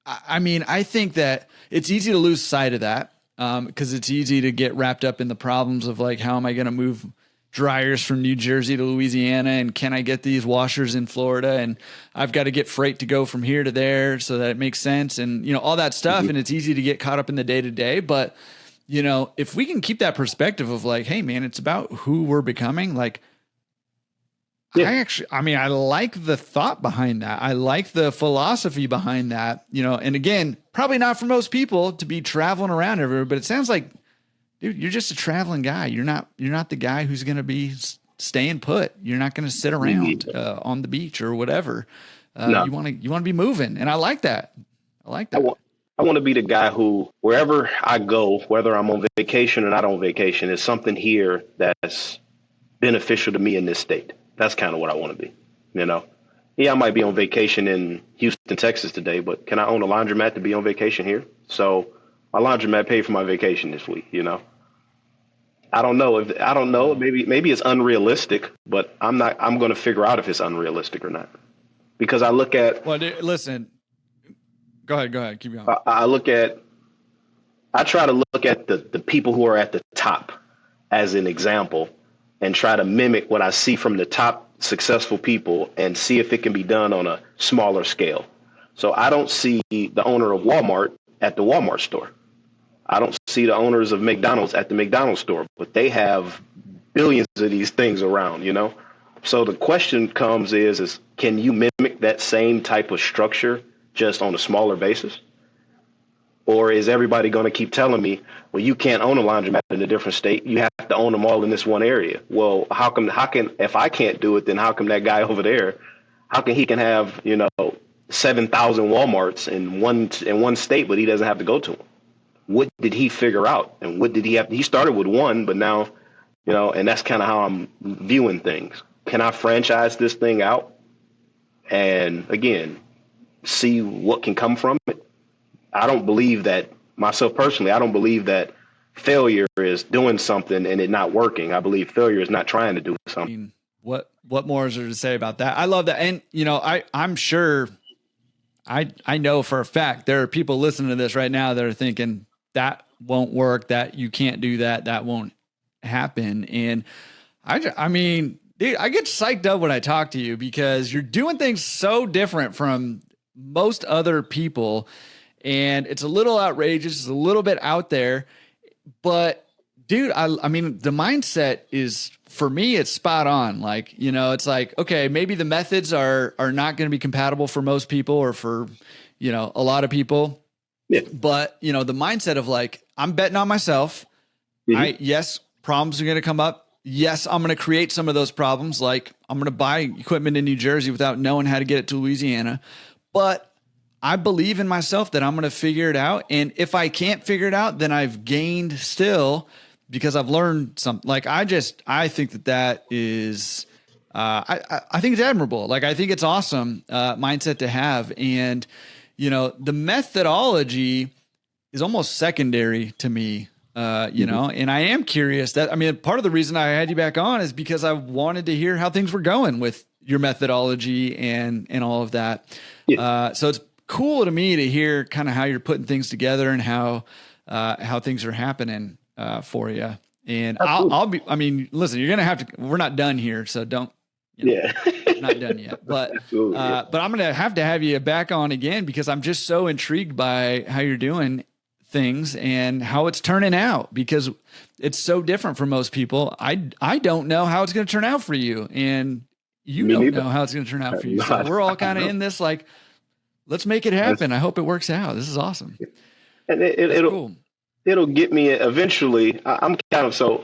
I mean, I think that it's easy to lose sight of that. Because it's easy to get wrapped up in the problems of like, how am I going to move dryers from New Jersey to Louisiana, and can I get these washers in Florida, and I've got to get freight to go from here to there so that it makes sense, and you know, all that stuff. And it's easy to get caught up in the day to day, but you know, if we can keep that perspective of like, hey man, it's about who we're becoming. Like, I like the thought behind that. I like the philosophy behind that, you know, and again, probably not for most people to be traveling around everywhere, but it sounds like, dude, you're just a traveling guy. You're not the guy who's going to be staying put. You're not going to sit around on the beach or whatever. No. You want to be moving. And I like that. I want to be the guy who, wherever I go, whether I'm on vacation or not on vacation, is something here that's beneficial to me in this state. That's kind of what I want to be, you know? Yeah, I might be on vacation in Houston, Texas today, but can I own a laundromat to be on vacation here? So my laundromat paid for my vacation this week, you know? I don't know. Maybe it's unrealistic, but I'm going to figure out if it's unrealistic or not. Because I look at... Well, dude, listen, go ahead. Keep going. I try to look at the people who are at the top as an example, and try to mimic what I see from the top successful people and see if it can be done on a smaller scale. So I don't see the owner of Walmart at the Walmart store. I don't see the owners of McDonald's at the McDonald's store, but they have billions of these things around, you know? So the question comes is can you mimic that same type of structure just on a smaller basis? Or is everybody going to keep telling me, well, you can't own a laundromat in a different state. You have to own them all in this one area. Well, how can, if I can't do it, then how come that guy over there, how can he can have, you know, 7,000 Walmarts in one state, but he doesn't have to go to them? What did he figure out? And what did he have? He started with one, but now, you know, and that's kind of how I'm viewing things. Can I franchise this thing out? And again, see what can come from it. I don't believe that, myself personally, I don't believe that failure is doing something and it not working. I believe failure is not trying to do something. I mean, what more is there to say about that? I love that. And, you know, I'm sure, I know for a fact there are people listening to this right now that are thinking that won't work, that you can't do that, that won't happen. And I mean, dude, I get psyched up when I talk to you because you're doing things so different from most other people. And it's a little outrageous. It's a little bit out there, but dude, I mean, the mindset is, for me, it's spot on. Like, you know, it's like, okay, maybe the methods are not going to be compatible for most people or for, you know, a lot of people. Yeah. But, you know, the mindset of like, I'm betting on myself. Mm-hmm. Yes, problems are going to come up. Yes, I'm going to create some of those problems. Like, I'm going to buy equipment in New Jersey without knowing how to get it to Louisiana. But I believe in myself that I'm going to figure it out. And if I can't figure it out, then I've gained still because I've learned something. Like, I think that is, I think it's admirable. Like, I think it's awesome mindset to have. And, you know, the methodology is almost secondary to me, you know, and I am curious that, I mean, part of the reason I had you back on is because I wanted to hear how things were going with your methodology and all of that. Yeah. So it's cool to me to hear kind of how you're putting things together and how things are happening for you. And I mean, listen, you're going to have to, we're not done here. So don't, not done yet, but I'm going to have you back on again because I'm just so intrigued by how you're doing things and how it's turning out because it's so different for most people. I don't know how it's going to turn out for you. And you don't know how it's going to turn out for you. So we're all kind of in this, like, let's make it happen. I hope it works out. This is awesome. And it'll get me eventually. I'm kind of, so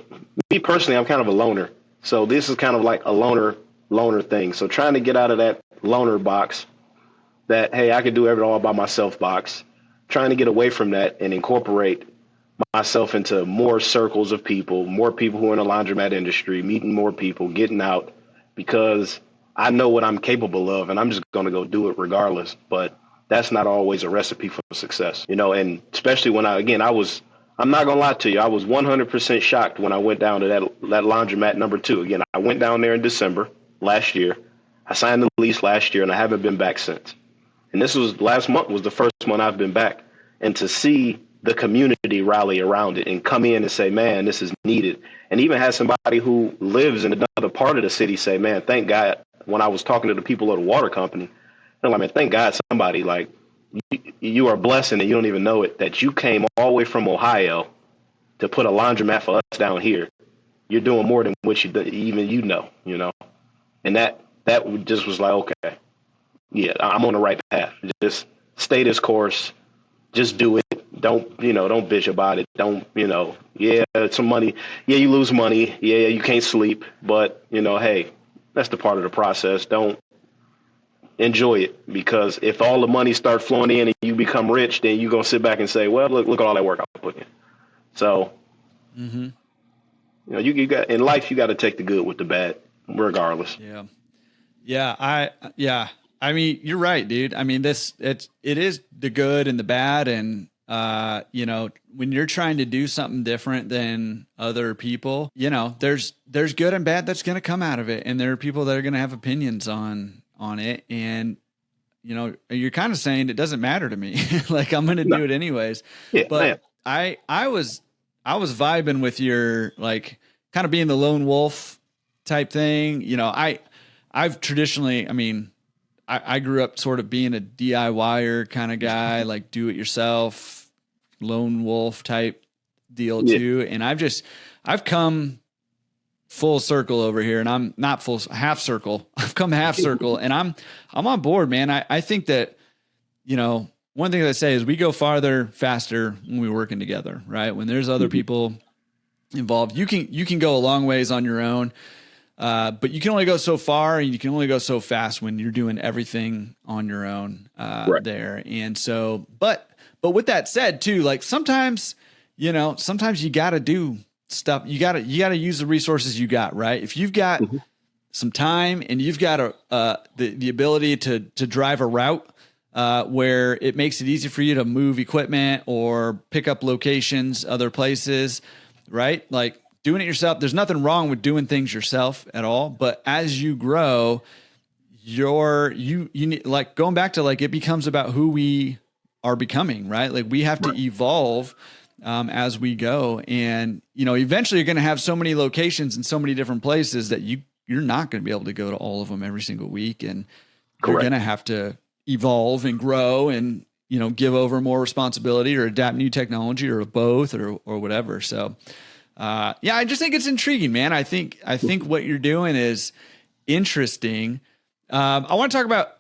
me personally, I'm kind of a loner. So this is kind of like a loner thing. So trying to get out of that loner box that, hey, I could do it all by myself box, trying to get away from that and incorporate myself into more circles of people, more people who are in the laundromat industry, meeting more people, getting out, because I know what I'm capable of and I'm just going to go do it regardless. But that's not always a recipe for success, you know, and especially when I'm not going to lie to you, I was 100% shocked when I went down to that laundromat number 2. Again, I went down there in December last year. I signed the lease last year and I haven't been back since. And this was last month was the first month I've been back. And to see the community rally around it and come in and say, man, this is needed. And even have somebody who lives in another part of the city say, man, thank God, when I was talking to the people of the water company, they're like, man, thank God somebody, like, you are a blessing and you don't even know it, that you came all the way from Ohio to put a laundromat for us down here. You're doing more than what even you know. And that just was like, okay, yeah, I'm on the right path. Just stay this course. Just do it. Don't bitch about it. Don't, yeah, some money. Yeah, you lose money. Yeah, you can't sleep. But, hey, that's the part of the process. Don't enjoy it, because if all the money starts flowing in and you become rich, then you're going to sit back and say, well, look at all that work I put in. So, you got in life, you got to take the good with the bad, regardless. Yeah. I mean, you're right, dude. I mean, it is the good and the bad. And, when you're trying to do something different than other people, there's good and bad that's going to come out of it. And there are people that are going to have opinions on it. And, you're kind of saying it doesn't matter to me. Like, I'm going to do it anyways. Yeah, but man. I was vibing with your, like, kind of being the lone wolf type thing. I've traditionally, I grew up sort of being a DIYer kind of guy, like do it yourself, lone wolf type deal too. And I've come full circle over here, and I'm not half circle. I've come half circle, and I'm on board, man. I think that, one thing that I say is we go farther, faster when we're working together, right? When there's other people involved, you can go a long ways on your own. But you can only go so far, and you can only go so fast when you're doing everything on your own, there. And so, but with that said too, like sometimes you got to do stuff. You got to use the resources you got, right? If you've got some time and you've got the ability to drive a route, where it makes it easy for you to move equipment or pick up locations, other places, right? Like, doing it yourself, there's nothing wrong with doing things yourself at all. But as you grow, you need, like, going back to, like, it becomes about who we are becoming, right? Like, we have to evolve as we go. And, eventually you're going to have so many locations in so many different places that you're not going to be able to go to all of them every single week. And you're going to have to evolve and grow and, give over more responsibility or adapt new technology or both or whatever. So, I just think it's intriguing, man. I think what you're doing is interesting. I want to talk about,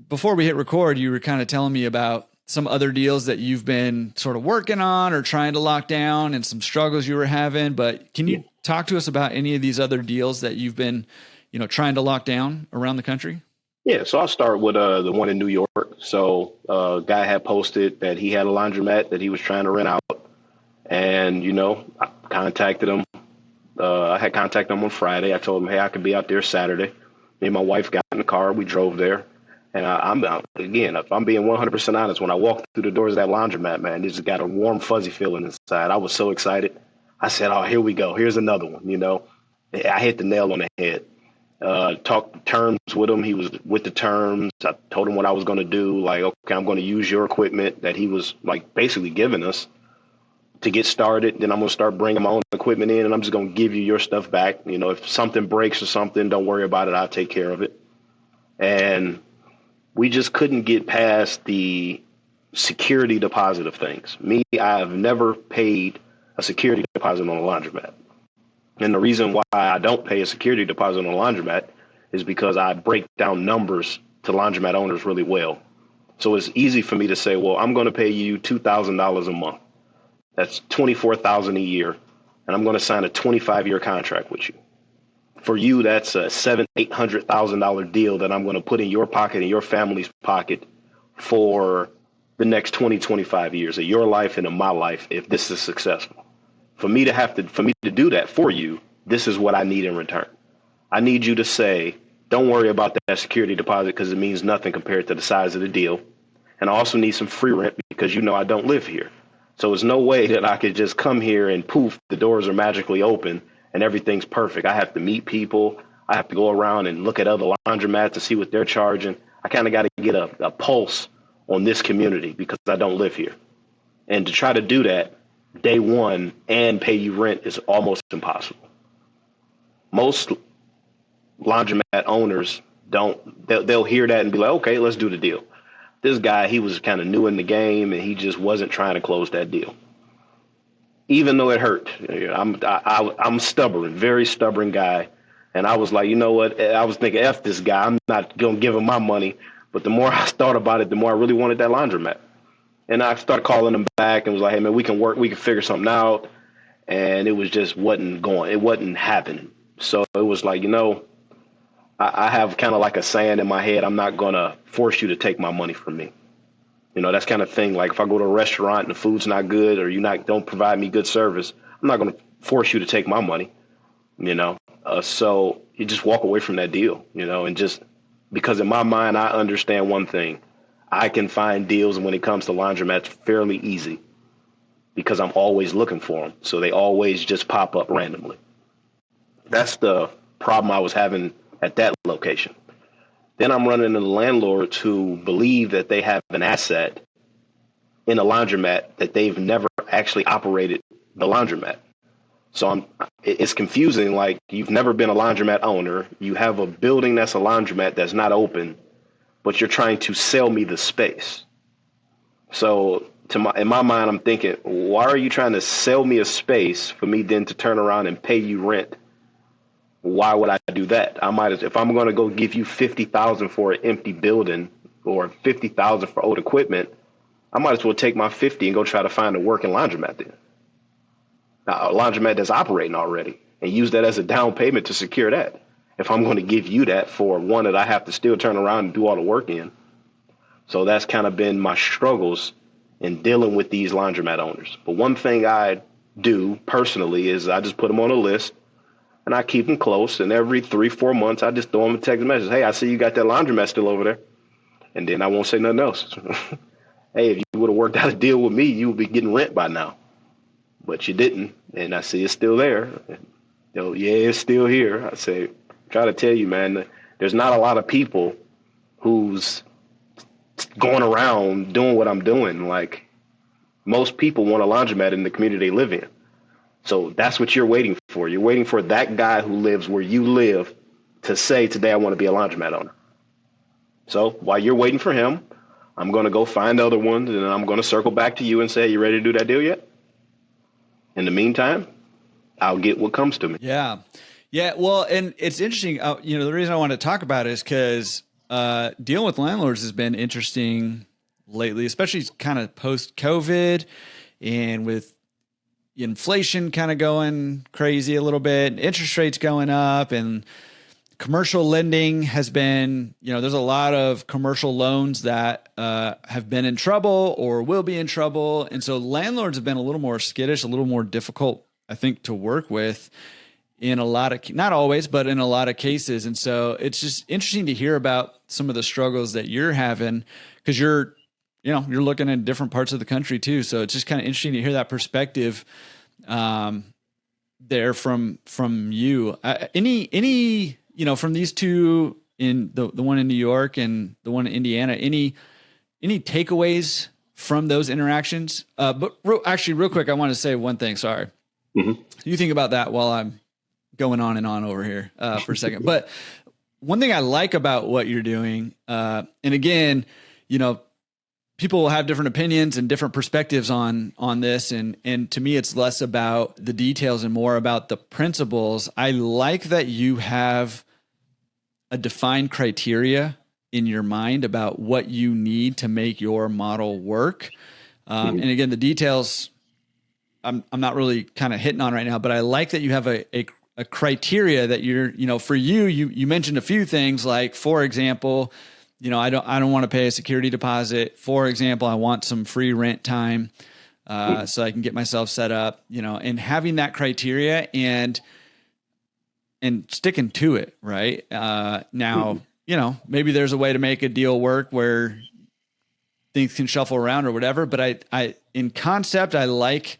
before we hit record, you were kind of telling me about some other deals that you've been sort of working on or trying to lock down and some struggles you were having, but can you talk to us about any of these other deals that you've been, trying to lock down around the country? Yeah, so I'll start with the one in New York. So a guy had posted that he had a laundromat that he was trying to rent out. And, I contacted him. I had contacted him on Friday. I told him, hey, I could be out there Saturday. Me and my wife got in the car. We drove there. And if I'm being 100% honest, when I walked through the doors of that laundromat, man, it just got a warm, fuzzy feeling inside. I was so excited. I said, oh, here we go. Here's another one, I hit the nail on the head. Talked terms with him. He was with the terms. I told him what I was going to do. Like, okay, I'm going to use your equipment that he was, like, basically giving us to get started. Then I'm going to start bringing my own equipment in, and I'm just going to give you your stuff back. If something breaks or something, don't worry about it. I'll take care of it. And we just couldn't get past the security deposit of things. I've never paid a security deposit on a laundromat. And the reason why I don't pay a security deposit on a laundromat is because I break down numbers to laundromat owners really well. So it's easy for me to say, well, I'm going to pay you $2,000 a month. That's $24,000 a year, and I'm going to sign a 25-year contract with you. For you, that's a $700,000-$800,000 deal that I'm going to put in your pocket and your family's pocket for the next 20-25 years of your life and of my life if this is successful. For me to do that for you, this is what I need in return. I need you to say, don't worry about that security deposit because it means nothing compared to the size of the deal. And I also need some free rent because I don't live here. So there's no way that I could just come here and poof, the doors are magically open and everything's perfect. I have to meet people. I have to go around and look at other laundromats to see what they're charging. I kind of got to get a pulse on this community because I don't live here. And to try to do that day one and pay you rent is almost impossible. Most laundromat owners they'll hear that and be like, okay, let's do the deal. This guy, he was kind of new in the game and he just wasn't trying to close that deal. Even though it hurt. I'm stubborn, very stubborn guy. And I was like, you know what? I was thinking, F this guy. I'm not going to give him my money. But the more I thought about it, the more I really wanted that laundromat. And I started calling him back and was like, hey, man, we can work. We can figure something out. And it was just wasn't going. It wasn't happening. So it was like, I have kind of like a saying in my head, I'm not going to force you to take my money from me. That's kind of thing. Like if I go to a restaurant and the food's not good or don't provide me good service, I'm not going to force you to take my money, So you just walk away from that deal, and just because in my mind, I understand one thing. I can find deals when it comes to laundromats fairly easy because I'm always looking for them. So they always just pop up randomly. That's the problem I was having at that location. Then I'm running into landlords who believe that they have an asset in a laundromat that they've never actually operated the laundromat. So it's confusing. Like you've never been a laundromat owner. You have a building that's a laundromat that's not open, but you're trying to sell me the space. So in my mind, I'm thinking, why are you trying to sell me a space for me then to turn around and pay you rent? Why would I do that? If I'm going to go give you $50,000 for an empty building or $50,000 for old equipment, I might as well take my 50 and go try to find a working laundromat then. Now, a laundromat that's operating already and use that as a down payment to secure that. If I'm going to give you that for one that I have to still turn around and do all the work in. So that's kind of been my struggles in dealing with these laundromat owners. But one thing I do personally is I just put them on a list. And I keep them close. And every 3-4 months, I just throw them a text message. Hey, I see you got that laundromat still over there. And then I won't say nothing else. Hey, if you would have worked out a deal with me, you would be getting rent by now. But you didn't. And I see it's still there. Yeah, it's still here. I say, try to tell you, man, there's not a lot of people who's going around doing what I'm doing. Like most people want a laundromat in the community they live in. So that's what you're waiting for. You're waiting for that guy who lives where you live to say, today I want to be a laundromat owner. So while you're waiting for him, I'm going to go find other ones and I'm going to circle back to you and say, you ready to do that deal yet? In the meantime, I'll get what comes to me. Yeah. Yeah. Well, and it's interesting. The reason I want to talk about it is because dealing with landlords has been interesting lately, especially kind of post-COVID and with inflation kind of going crazy a little bit, interest rates going up, and commercial lending has been, there's a lot of commercial loans that have been in trouble or will be in trouble. And so landlords have been a little more skittish, a little more difficult, I think, to work with in a lot of, not always, but in a lot of cases. And so it's just interesting to hear about some of the struggles that you're having because you're looking at different parts of the country too. So it's just kind of interesting to hear that perspective there from you. Any from these two, in the one in New York and the one in Indiana, any takeaways from those interactions? But real quick, I want to say one thing. Sorry. Mm-hmm. You think about that while I'm going on and on over here for a second. But one thing I like about what you're doing, and again, people will have different opinions and different perspectives on this. And to me, it's less about the details and more about the principles. I like that you have a defined criteria in your mind about what you need to make your model work. And again, the details I'm not really kind of hitting on right now, but I like that you have a criteria that you're, for you mentioned a few things like, for example, I don't want to pay a security deposit. For example, I want some free rent time so I can get myself set up, and having that criteria and sticking to it. Right. Now, maybe there's a way to make a deal work where things can shuffle around or whatever, but I in concept, I like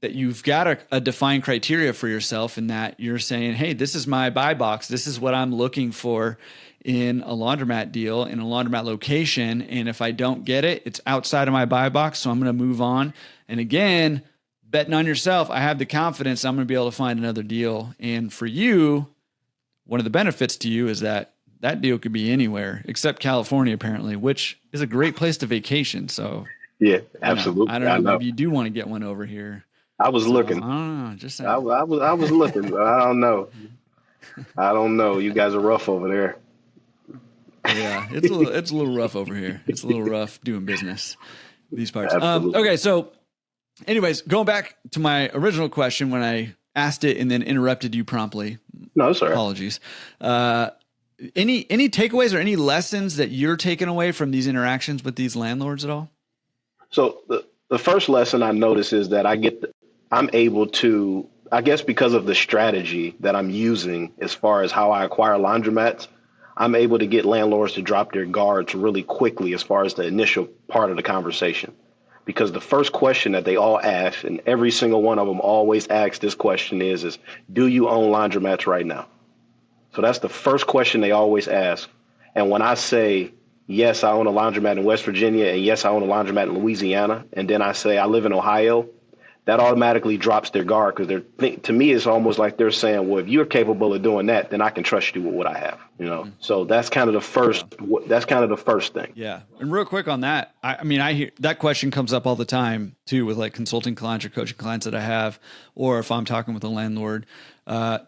that you've got a defined criteria for yourself, and that you're saying, hey, this is my buy box. This is what I'm looking for in a laundromat deal, in a laundromat location. And if I don't get it, it's outside of my buy box. So I'm going to move on. And again, betting on yourself, I have the confidence I'm going to be able to find another deal. And for you, one of the benefits to you is that deal could be anywhere except California, apparently, which is a great place to vacation. So yeah, absolutely. I don't know. Maybe you do want to get one over here. I was looking. I don't know. Just saying. I was looking. But I don't know. I don't know. You guys are rough over there. Yeah, it's a little rough over here. It's a little rough doing business these parts. Absolutely. Okay, so anyways, going back to my original question when I asked it and then interrupted you promptly. No, sorry. Apologies. Any takeaways or any lessons that you're taking away from these interactions with these landlords at all? So the first lesson I notice is that I'm able to, I guess because of the strategy that I'm using as far as how I acquire laundromats, I'm able to get landlords to drop their guards really quickly as far as the initial part of the conversation. Because the first question that they all ask, and every single one of them always asks this question is do you own laundromats right now? So that's the first question they always ask. And when I say, yes, I own a laundromat in West Virginia, and yes, I own a laundromat in Louisiana, and then I say I live in Ohio, that automatically drops their guard, because to me, it's almost like they're saying, well, if you're capable of doing that, then I can trust you with what I have, you know? So that's kind of the first, thing. Yeah. And real quick on that, I mean, I hear that question comes up all the time too, with like consulting clients or coaching clients that I have, or if I'm talking with a landlord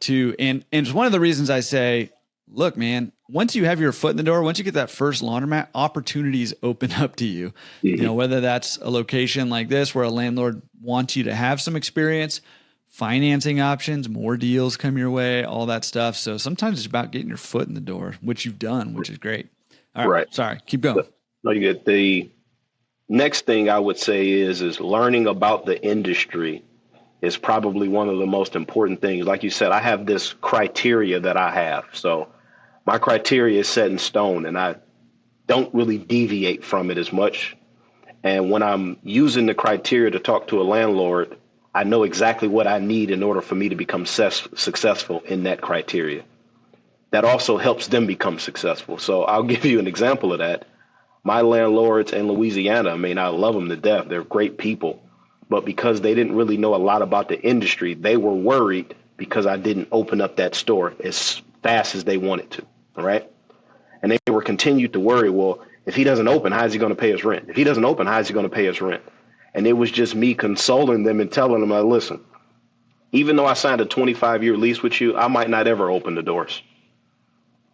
too. And it's one of the reasons I say, look, man, once you have your foot in the door, once you get that first laundromat, opportunities open up to you. Mm-hmm. You know, whether that's a location like this where a landlord wants you to have some experience, financing options, more deals come your way, all that stuff. So sometimes it's about getting your foot in the door, which you've done, which is great. All right. Sorry, keep going. No, you get the next thing I would say is learning about the industry is probably one of the most important things. Like you said, I have this criteria that I have. So my criteria is set in stone, and I don't really deviate from it as much. And when I'm using the criteria to talk to a landlord, I know exactly what I need in order for me to become successful in that criteria. That also helps them become successful. So I'll give you an example of that. My landlords in Louisiana, I mean, I love them to death. They're great people. But because they didn't really know a lot about the industry, they were worried because I didn't open up that store as fast as they wanted to. All right. And they were continued to worry, well, if he doesn't open, how is he going to pay his rent? If he doesn't open, how is he going to pay his rent? And it was just me consoling them and telling them, listen, even though I signed a 25-year lease with you, I might not ever open the doors.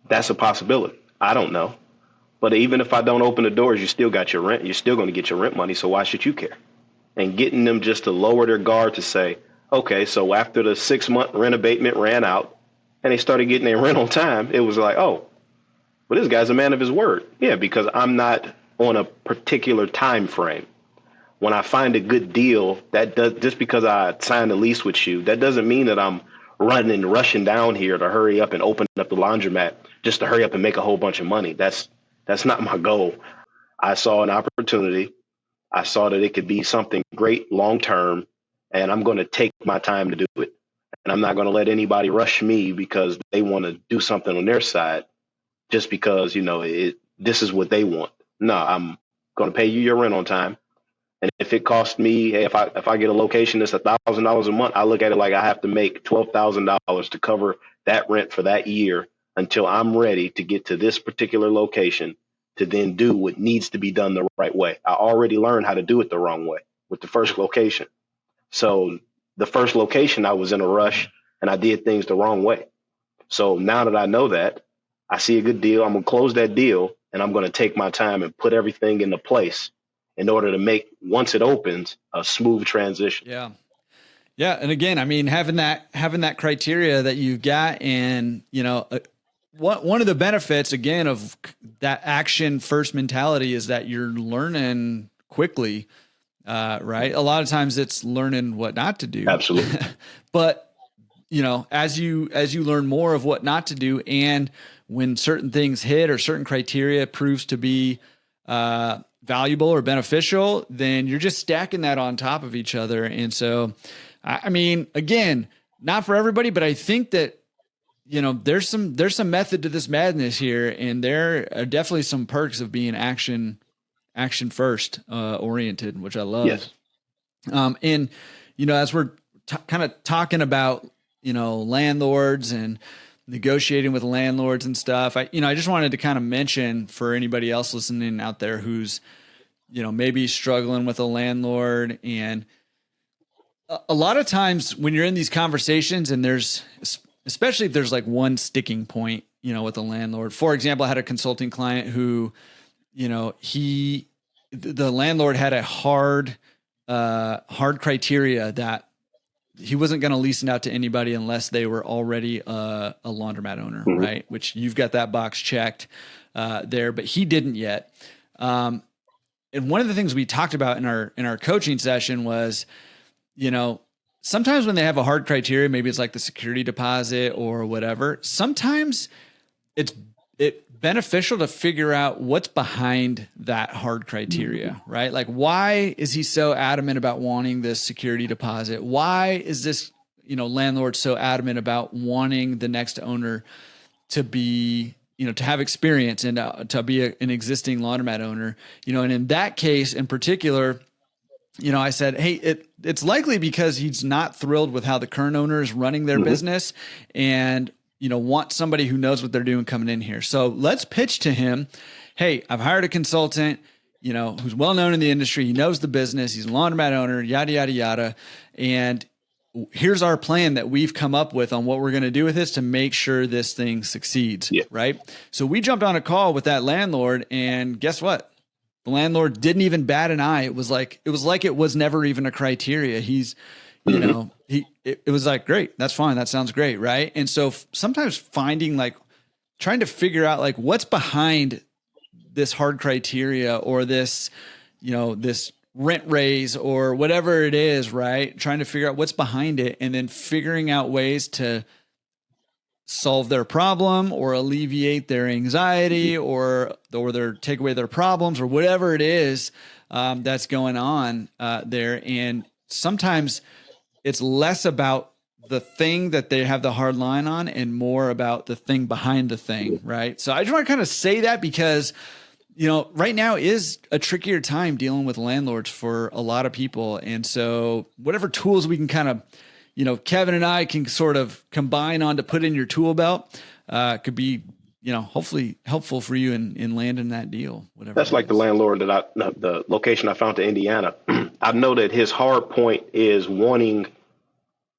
That's a possibility. I don't know. But even if I don't open the doors, you still got your rent. You're still going to get your rent money. So why should you care? And getting them just to lower their guard to say, okay, so after the 6-month rent abatement ran out and they started getting their rent on time, it was like, oh, well, this guy's a man of his word. Yeah, because I'm not on a particular time frame. When I find a good deal, just because I signed a lease with you, that doesn't mean that I'm running and rushing down here to hurry up and open up the laundromat just to hurry up and make a whole bunch of money. That's not my goal. I saw an opportunity. I saw that it could be something great long term, and I'm going to take my time to do it. And I'm not going to let anybody rush me because they want to do something on their side just because, this is what they want. No, I'm going to pay you your rent on time. And if it costs me, if I get a location that's $1,000 a month, I look at it like I have to make $12,000 to cover that rent for that year until I'm ready to get to this particular location to then do what needs to be done the right way. I already learned how to do it the wrong way with the first location. So the first location, I was in a rush and I did things the wrong way. So now that I know that, I see a good deal, I'm going to close that deal and I'm going to take my time and put everything into place in order to make, once it opens, a smooth transition. Yeah. Yeah. And again, I mean, having that criteria that you've got, and, one of the benefits, again, of that action first mentality is that you're learning quickly, right? A lot of times it's learning what not to do. Absolutely. But, as you learn more of what not to do, and when certain things hit or certain criteria proves to be valuable or beneficial, then you're just stacking that on top of each other. And so I mean, again, not for everybody, but I think that, there's some method to this madness here, and there are definitely some perks of being action first oriented, which I love. Yes. And as we're kind of talking about landlords and negotiating with landlords and stuff, I just wanted to kind of mention for anybody else listening out there who's maybe struggling with a landlord. And a lot of times when you're in these conversations, and especially if there's like one sticking point, with a landlord. For example, I had a consulting client who, the landlord had a hard criteria that he wasn't going to lease it out to anybody unless they were already a laundromat owner, right? Which you've got that box checked there, but he didn't yet. And one of the things we talked about in our coaching session was, sometimes when they have a hard criteria, maybe it's like the security deposit or whatever. Sometimes it's beneficial to figure out what's behind that hard criteria, right? Like, why is he so adamant about wanting this security deposit? Why is this, landlord so adamant about wanting the next owner to be, to have experience and to be an existing laundromat owner, and in that case in particular, I said, hey, it's likely because he's not thrilled with how the current owner is running their business and, want somebody who knows what they're doing coming in here. So let's pitch to him, hey, I've hired a consultant, who's well-known in the industry. He knows the business. He's a laundromat owner, yada, yada, yada. And here's our plan that we've come up with on what we're going to do with this to make sure this thing succeeds. Yeah. Right. So we jumped on a call with that landlord, and guess what? The landlord didn't even bat an eye. It was like it was never even a criteria. He's, it was like, great, that's fine. That sounds great. Right. And so sometimes trying to figure out like what's behind this hard criteria or this, this rent raise or whatever it is, right? Trying to figure out what's behind it and then figuring out ways to solve their problem or alleviate their anxiety or take away their problems or whatever it is that's going on there. And sometimes it's less about the thing that they have the hard line on and more about the thing behind the thing, right? So I just want to kind of say that because, right now is a trickier time dealing with landlords for a lot of people. And so whatever tools we can kind of, Kevin and I can sort of combine on to put in your tool belt could be, hopefully helpful for you in landing that deal. Whatever. That's like the landlord the location I found to Indiana. I know that his hard point is wanting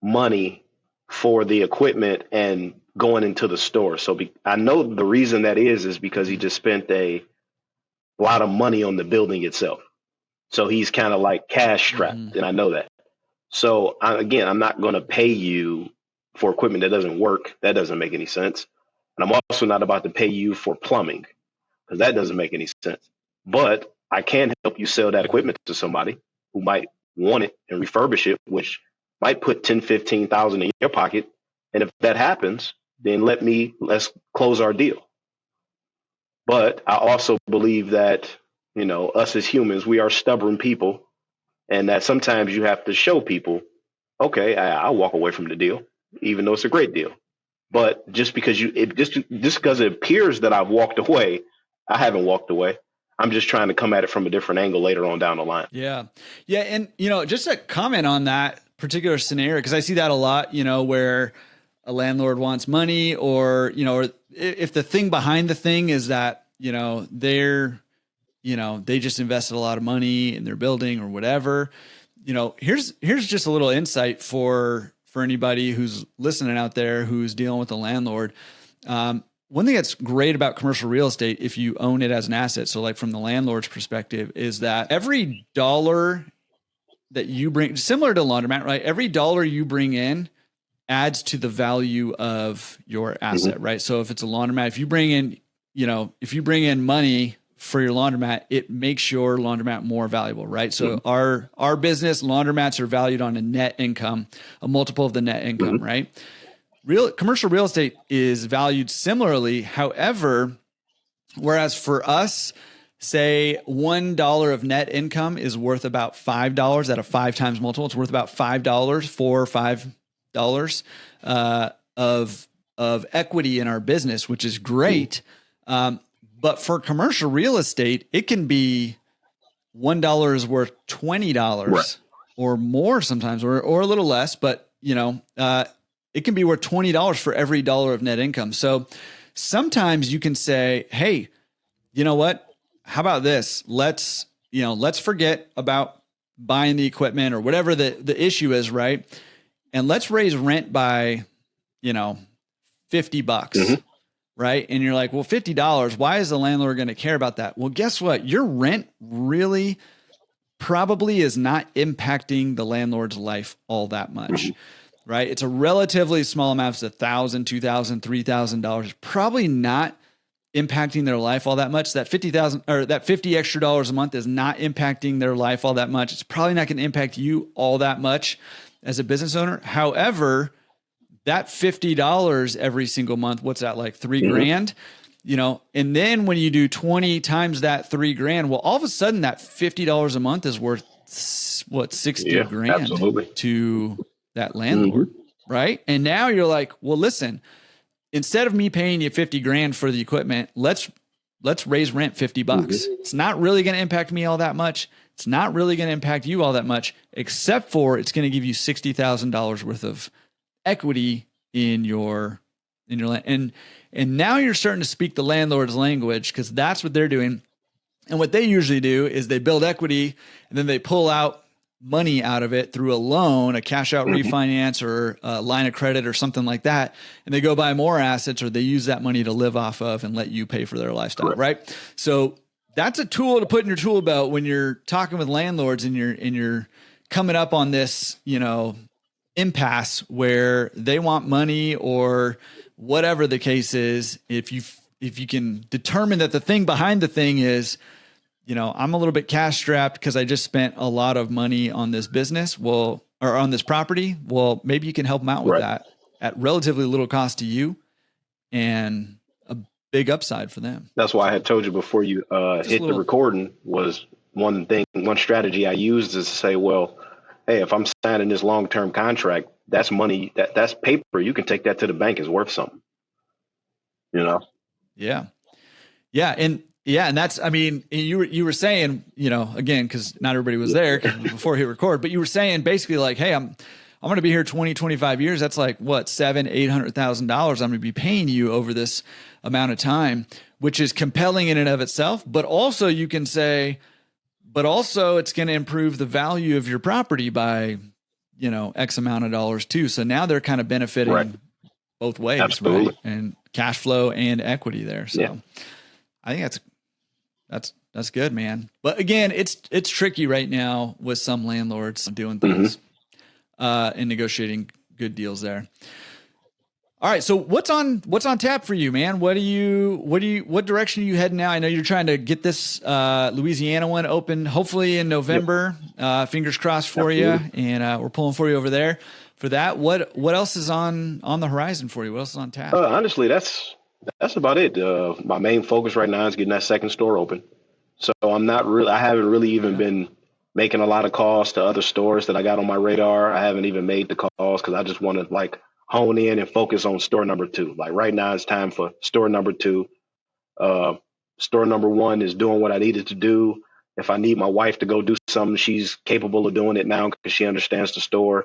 money for the equipment and going into the store. So I know the reason that is because he just spent a lot of money on the building itself. So he's kind of like cash strapped, and I know that. So I'm not going to pay you for equipment that doesn't work. That doesn't make any sense. And I'm also not about to pay you for plumbing because that doesn't make any sense. But I can help you sell that equipment to somebody who might want it and refurbish it, which might put 10, 15,000 in your pocket. And if that happens, then let's close our deal. But I also believe that, us as humans, we are stubborn people. And that sometimes you have to show people, I'll walk away from the deal, even though it's a great deal. But just because because it appears that I've walked away, I haven't walked away. I'm just trying to come at it from a different angle later on down the line. Yeah. Yeah. And, just a comment on that particular scenario, because I see that a lot, where a landlord wants money or if the thing behind the thing is that, they just invested a lot of money in their building or whatever, here's just a little insight for anybody who's listening out there, who's dealing with a landlord. One thing that's great about commercial real estate, if you own it as an asset, so like from the landlord's perspective, is that every dollar that you bring, similar to laundromat, right? Every dollar you bring in adds to the value of your asset, right? So if it's a laundromat, if you bring in money for your laundromat, it makes your laundromat more valuable, right? So our business, laundromats, are valued on a net income, a multiple of the net income, right? Commercial real estate is valued similarly. However, whereas for us, say $1 of net income is worth about $5 at a 5 times multiple. It's worth about $5, $4 or $5 of equity in our business, which is great. But for commercial real estate, it can be $1 is worth $20 or more sometimes, or a little less, but it can be worth $20 for every dollar of net income. So sometimes you can say, hey, you know what? How about this? Let's forget about buying the equipment or whatever the issue is, right? And let's raise rent by, $50, right? And you're like, well, $50, why is the landlord going to care about that? Well, guess what? Your rent really probably is not impacting the landlord's life all that much, right? It's a relatively small amount. It's $1,000, $2,000, $3,000, probably not impacting their life all that much. That $50,000 or that $50 extra a month is not impacting their life all that much. It's probably not going to impact you all that much as a business owner. However, that $50 every single month, what's that, like $3,000? And then when you do 20 times that $3,000, well, all of a sudden that $50 a month is worth what, 60 grand absolutely. to that landlord, right? And now you're like, well, listen, instead of me paying you 50 grand for the equipment, let's raise rent $50. It's not really going to impact me all that much. It's not really going to impact you all that much, except for it's going to give you $60,000 worth of equity in your land. And now you're starting to speak the landlord's language, because that's what they're doing. And what they usually do is they build equity and then they pull out money out of it through a loan, a cash out refinance, or a line of credit or something like that. And they go buy more assets, or they use that money to live off of and let you pay for their lifestyle. Right. So that's a tool to put in your tool belt when you're talking with landlords and you're coming up on this, impasse where they want money or whatever the case is. If you can determine that the thing behind the thing is, I'm a little bit cash strapped because I just spent a lot of money on this business, or on this property. Well, maybe you can help them out with that at relatively little cost to you and a big upside for them. That's why I had told you before you hit the recording, was one strategy I used is to say, well, hey, if I'm signing this long-term contract, that's money, that's paper. You can take that to the bank. It's worth something, Yeah. Yeah. And that's, you were saying, again, cause not everybody was there before he record, but you were saying basically like, hey, I'm going to be here 20, 25 years. That's like what, $700,000, $800,000 I'm going to be paying you over this amount of time, which is compelling in and of itself. But also you can say, it's going to improve the value of your property by, X amount of dollars too. So now they're kind of benefiting both ways, absolutely. Right? And cash flow and equity there. So I think that's good, man. But again, it's tricky right now with some landlords doing things and negotiating good deals there. All right. So what's on tap for you, man? What direction are you heading now? I know you're trying to get this Louisiana one open, hopefully in November. Fingers crossed for you. And we're pulling for you over there for that. What else is on the horizon for you? What else is on tap? Honestly, that's about it. My main focus right now is getting that second store open. So I haven't really even been making a lot of calls to other stores that I got on my radar. I haven't even made the calls because I just want to hone in and focus on store number 2. Like right now it's time for store number 2. Store number 1 is doing what I needed to do. If I need my wife to go do something, she's capable of doing it now because she understands the store.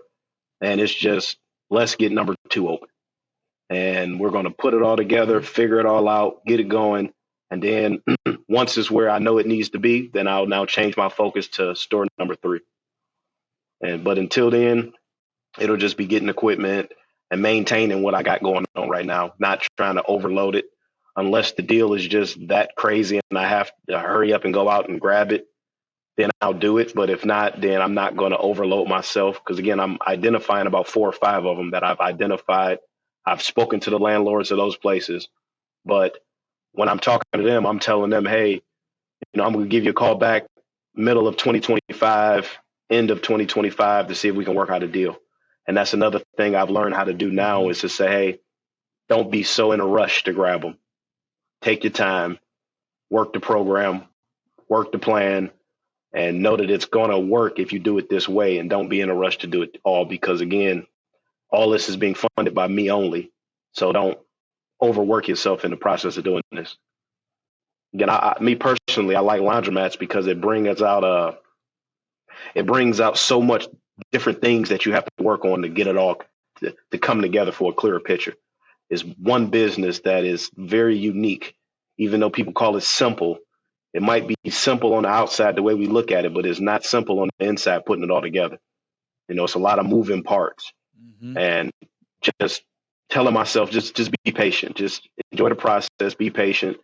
And it's just, let's get number 2 open. And we're going to put it all together, figure it all out, get it going. And then once it's where I know it needs to be, then I'll now change my focus to store number 3. But until then, it'll just be getting equipment and maintaining what I got going on right now, not trying to overload it unless the deal is just that crazy and I have to hurry up and go out and grab it, then I'll do it. But if not, then I'm not going to overload myself. Because again, I'm identifying about 4 or 5 of them that I've identified. I've spoken to the landlords of those places, but when I'm talking to them, I'm telling them, hey, I'm going to give you a call back middle of 2025, end of 2025 to see if we can work out a deal. And that's another thing I've learned how to do now is to say, hey, don't be so in a rush to grab them. Take your time, work the program, work the plan, and know that it's going to work if you do it this way, and don't be in a rush to do it all, because again, all this is being funded by me only. So don't overwork yourself in the process of doing this. Again, me personally, I like laundromats because it brings out so much different things that you have to work on to get it all to come together for a clearer picture. It's one business that is very unique, even though people call it simple. It might be simple on the outside the way we look at it, but it's not simple on the inside putting it all together. It's a lot of moving parts. Mm-hmm. And just telling myself, just be patient, just enjoy the process, be patient,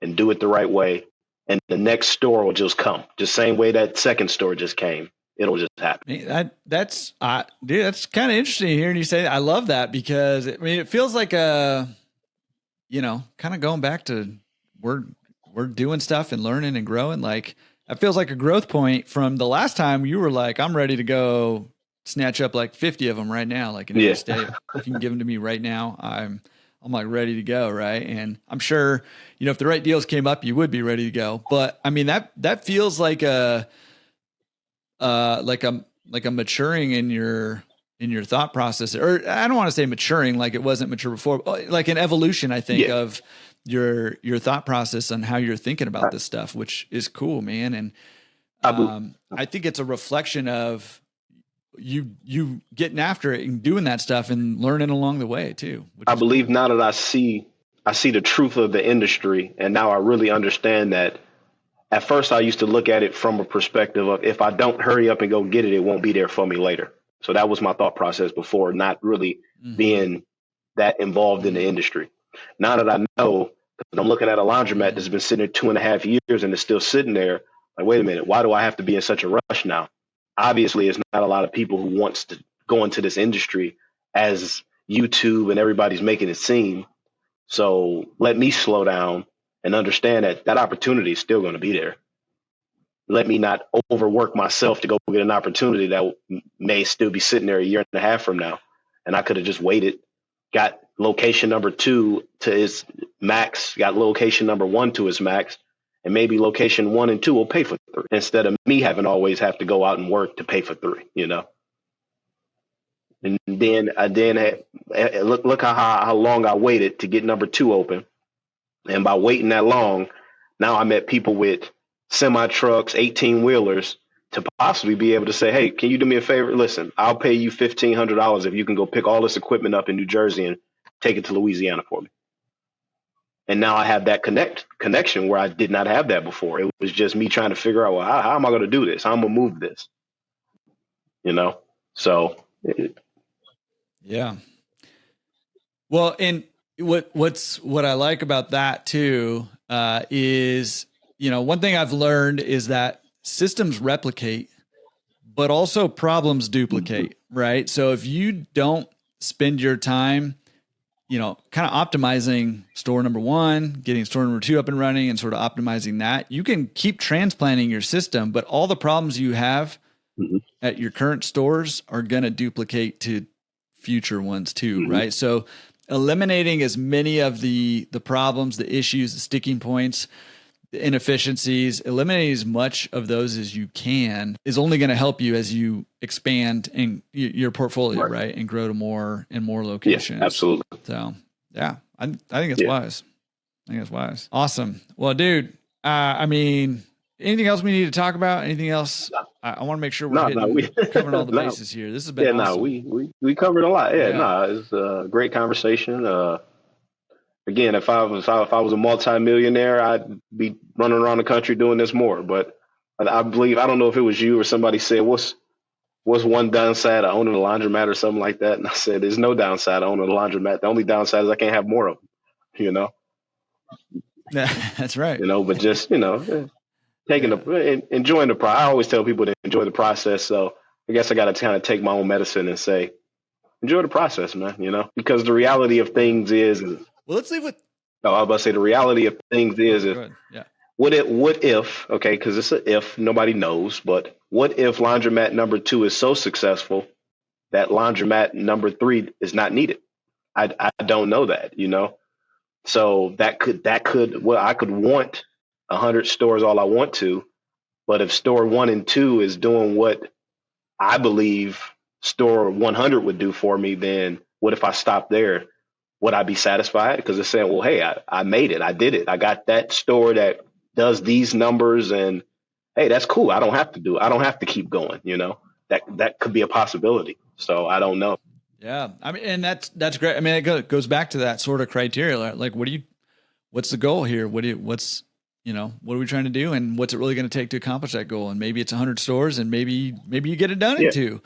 and do it the right way. And the next store will just come, just same way that second store just came. It'll just happen. That's kind of interesting hearing you say that. I love that because it feels like kind of going back to we're doing stuff and learning and growing. Like it feels like a growth point from the last time you were like, I'm ready to go snatch up like 50 of them right now. Like in every state, if you can give them to me right now, I'm like ready to go. Right. And I'm sure, if the right deals came up, you would be ready to go. But I mean, that feels like a maturing in your thought process, or I don't want to say maturing, like it wasn't mature before, like an evolution, I think, of your thought process on how you're thinking about this stuff, which is cool, man. And I think it's a reflection of you getting after it and doing that stuff and learning along the way too. I believe cool. Now that I see the truth of the industry, and now I really understand that. At first, I used to look at it from a perspective of if I don't hurry up and go get it, it won't be there for me later. So that was my thought process before, not really being that involved in the industry. Now that I know, because I'm looking at a laundromat that's been sitting there 2.5 years and it's still sitting there, like, wait a minute, why do I have to be in such a rush now? Obviously, it's not a lot of people who wants to go into this industry as YouTube and everybody's making it seem. So let me slow down and understand that opportunity is still going to be there. Let me not overwork myself to go get an opportunity that may still be sitting there 1.5 years from now. And I could have just waited, got location number 2 to its max, got location number 1 to its max, and maybe location 1 and 2 will pay for 3 instead of me having always have to go out and work to pay for 3, And then look how long I waited to get number 2 open. And by waiting that long, now I met people with semi trucks, 18-wheelers to possibly be able to say, hey, can you do me a favor? Listen, I'll pay you $1,500 if you can go pick all this equipment up in New Jersey and take it to Louisiana for me. And now I have that connection where I did not have that before. It was just me trying to figure out, well, how am I going to do this? How am I going to move this? So. Yeah. Well, and what I like about that too, is, one thing I've learned is that systems replicate, but also problems duplicate, right? So if you don't spend your time, kind of optimizing store number 1, getting store number 2 up and running and sort of optimizing that, you can keep transplanting your system, but all the problems you have at your current stores are going to duplicate to future ones too, right? So eliminating as many of the problems, the issues, the sticking points, the inefficiencies, eliminating as much of those as you can is only going to help you as you expand in your portfolio, right? And grow to more and more locations. Yeah, absolutely. So yeah, I think it's wise. I think it's wise. Awesome. Well, dude, anything else we need to talk about? Anything else? I want to make sure we're covering all the bases here. This has been awesome. We covered a lot. It's a great conversation. Again, if I was a multimillionaire, I'd be running around the country doing this more. But I believe, I don't know if it was you or somebody said, what's one downside of owning a laundromat or something like that? And I said, there's no downside of owning a laundromat. The only downside is I can't have more of them. That's right. But just enjoying the process. I always tell people to enjoy the process. So I guess I got to kind of take my own medicine and say, enjoy the process, man. Because the reality of things is. Well, let's leave with. No, I was about to say the reality of things is what if? Okay, because it's an if, nobody knows. But what if laundromat number 2 is so successful that laundromat number 3 is not needed? I don't know that. So that could. Well, I could want 100 stores all I want to, But if store 1 and 2 is doing what I believe store 100 would do for me, then what if I stop there? Would I be satisfied? Because it's saying, well, hey, I made it. I did it. I got that store that does these numbers, and hey, that's cool. I don't have to do it. I don't have to keep going. That could be a possibility. So I don't know. Yeah. I mean, and that's great. I mean, it goes back to that sort of criteria. Like, what's the goal here? What are we trying to do? And what's it really going to take to accomplish that goal? And maybe it's 100 stores, and maybe you get it done in 2,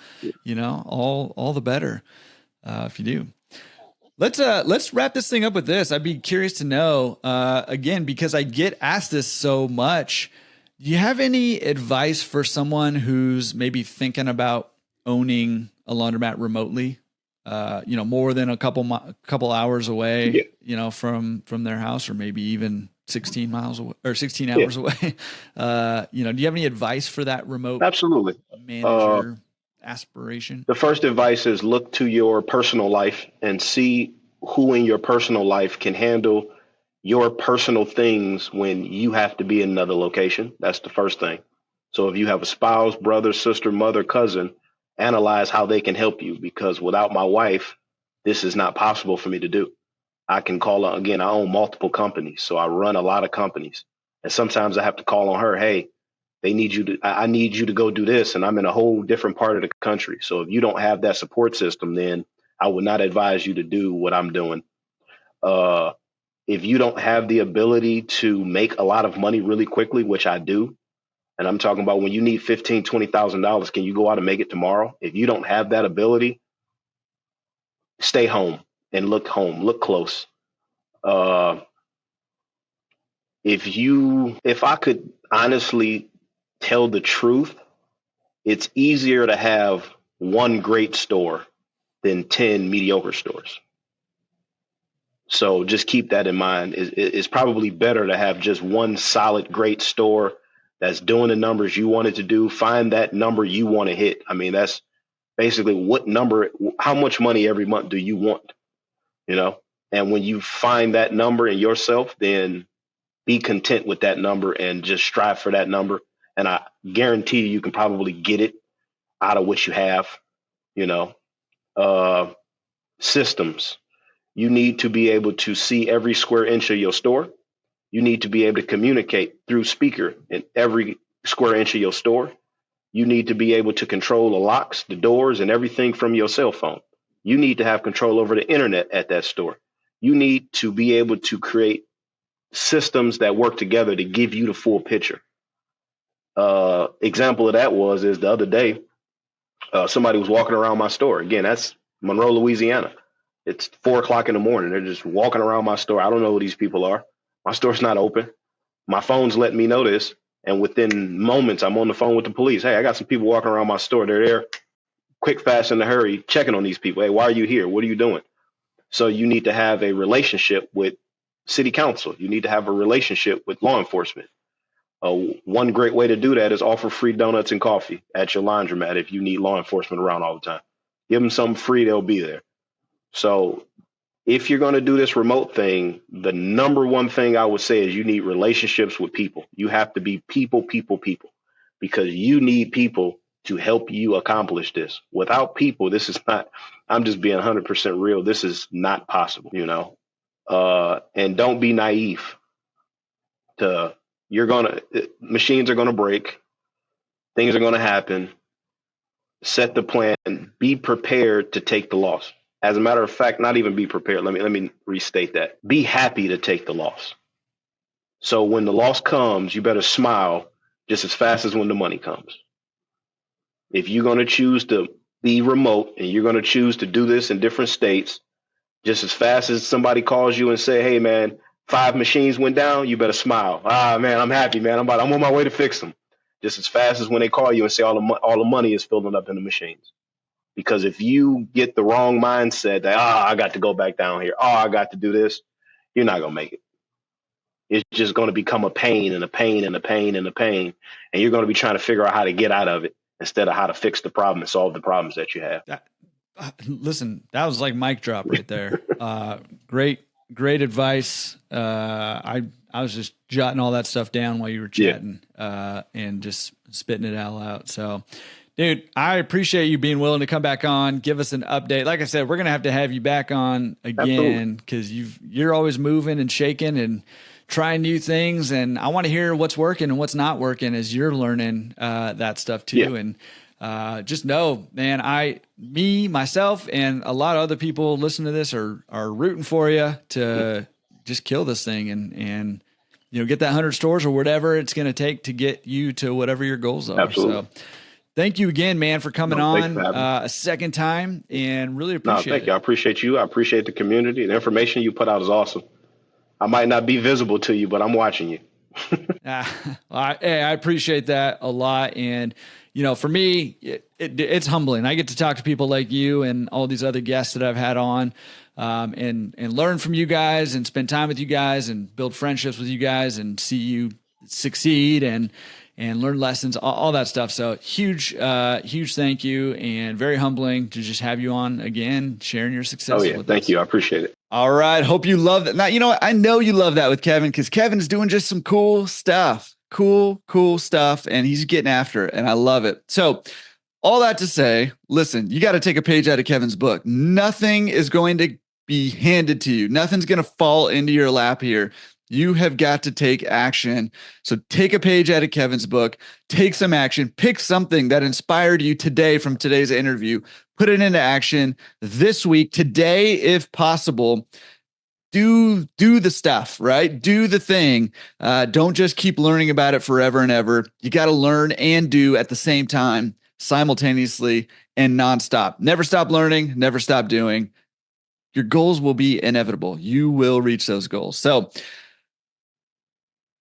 all the better, if you do. Let's wrap this thing up with this. I'd be curious to know, again, because I get asked this so much, do you have any advice for someone who's maybe thinking about owning a laundromat remotely, more than a couple hours away, from their house, or maybe even 16 miles away or 16 hours away? Do you have any advice for that remote Absolutely manager aspiration? The first advice is look to your personal life and see who in your personal life can handle your personal things when you have to be in another location. That's the first thing. So if you have a spouse, brother, sister, mother, cousin, analyze how they can help you, because without my wife, this is not possible for me to do. I can call her again. I own multiple companies, so I run a lot of companies. And sometimes I have to call on her. Hey, I need you to go do this. And I'm in a whole different part of the country. So if you don't have that support system, then I would not advise you to do what I'm doing. If you don't have the ability to make a lot of money really quickly, which I do, and I'm talking about when you need $15,000, $20,000, can you go out and make it tomorrow? If you don't have that ability, stay home and look close. If I could honestly tell the truth, it's easier to have one great store than 10 mediocre stores. So just keep that in mind. It's probably better to have just one solid, great store that's doing the numbers you want it to do. Find that number you want to hit. I mean, that's basically how much money every month do you want? And when you find that number in yourself, then be content with that number and just strive for that number. And I guarantee you can probably get it out of what you have. Systems. You need to be able to see every square inch of your store. You need to be able to communicate through speaker in every square inch of your store. You need to be able to control the locks, the doors, and everything from your cell phone. You need to have control over the internet at that store. You need to be able to create systems that work together to give you the full picture. Example of that is the other day, somebody was walking around my store. Again, that's Monroe, Louisiana. It's 4:00 in the morning. They're just walking around my store. I don't know who these people are. My store's not open. My phone's letting me know this. And within moments, I'm on the phone with the police. Hey, I got some people walking around my store. They're there quick, fast, in a hurry, checking on these people. Hey, why are you here? What are you doing? So you need to have a relationship with city council. You need to have a relationship with law enforcement. One great way to do that is offer free donuts and coffee at your laundromat if you need law enforcement around all the time. Give them something free, they'll be there. So if you're going to do this remote thing, the number one thing I would say is you need relationships with people. You have to be people, because you need people to help you accomplish this. Without people, this is not, I'm just being 100% real. This is not possible, and don't be naive machines are going to break. Things are going to happen. Set the plan, be prepared to take the loss. As a matter of fact, not even be prepared. Let me restate that. Be happy to take the loss. So when the loss comes, you better smile just as fast as when the money comes. If you're going to choose to be remote and you're going to choose to do this in different states, just as fast as somebody calls you and say, hey, man, 5 machines went down, you better smile. Man, I'm happy, man. I'm on my way to fix them. Just as fast as when they call you and say all the money is filling up in the machines. Because if you get the wrong mindset that, I got to go back down here. I got to do this. You're not going to make it. It's just going to become a pain and a pain and a pain and a pain. And you're going to be trying to figure out how to get out of it instead of how to fix the problem and solve the problems that you have. Listen, that was like mic drop right there. Great advice. I I was just jotting all that stuff down while you were Yeah. chatting, and just spitting it all out. So, dude, I appreciate you being willing to come back on, give us an update. Like I said, we're gonna have you back on again because you're always moving and shaking and trying new things, and I want to hear what's working and what's not working as you're learning that stuff too. Yeah. And just know, man, myself, and a lot of other people listening to this are rooting for you to just kill this thing and get that 100 stores or whatever it's going to take to get you to whatever your goals are. Absolutely. So thank you again, man, for coming on for a second time, and really appreciate thank it. you. I appreciate you. I appreciate the community. The information you put out is awesome. I might not be visible to you, but I'm watching you. I appreciate that a lot. And, for me, it's humbling. I get to talk to people like you and all these other guests that I've had on, and learn from you guys and spend time with you guys and build friendships with you guys and see you succeed and learn lessons, all that stuff. So huge thank you, and very humbling to just have you on again, sharing your success. Oh yeah. Thank you. I appreciate it. All right. Hope you love that. Now, what? I know you love that with Kevin, because Kevin's doing just some cool stuff, cool stuff, and he's getting after it, and I love it. So all that to say, listen, you got to take a page out of Kevin's book. Nothing is going to be handed to you. Nothing's going to fall into your lap here. You have got to take action. So take a page out of Kevin's book, take some action, pick something that inspired you today from today's interview, put it into action this week, today, if possible. Do the stuff, right? Do the thing. Don't just keep learning about it forever and ever. You got to learn and do at the same time, simultaneously and nonstop. Never stop learning, never stop doing. Your goals will be inevitable. You will reach those goals. So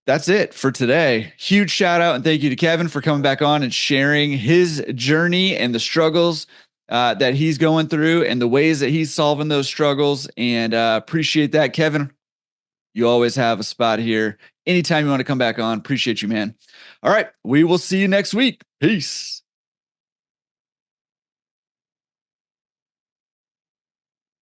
that's it for today. Huge shout out and thank you to Kevin for coming back on and sharing his journey and the struggles that he's going through and the ways that he's solving those struggles. And appreciate that, Kevin. You always have a spot here. Anytime you want to come back on, appreciate you, man. All right. We will see you next week. Peace.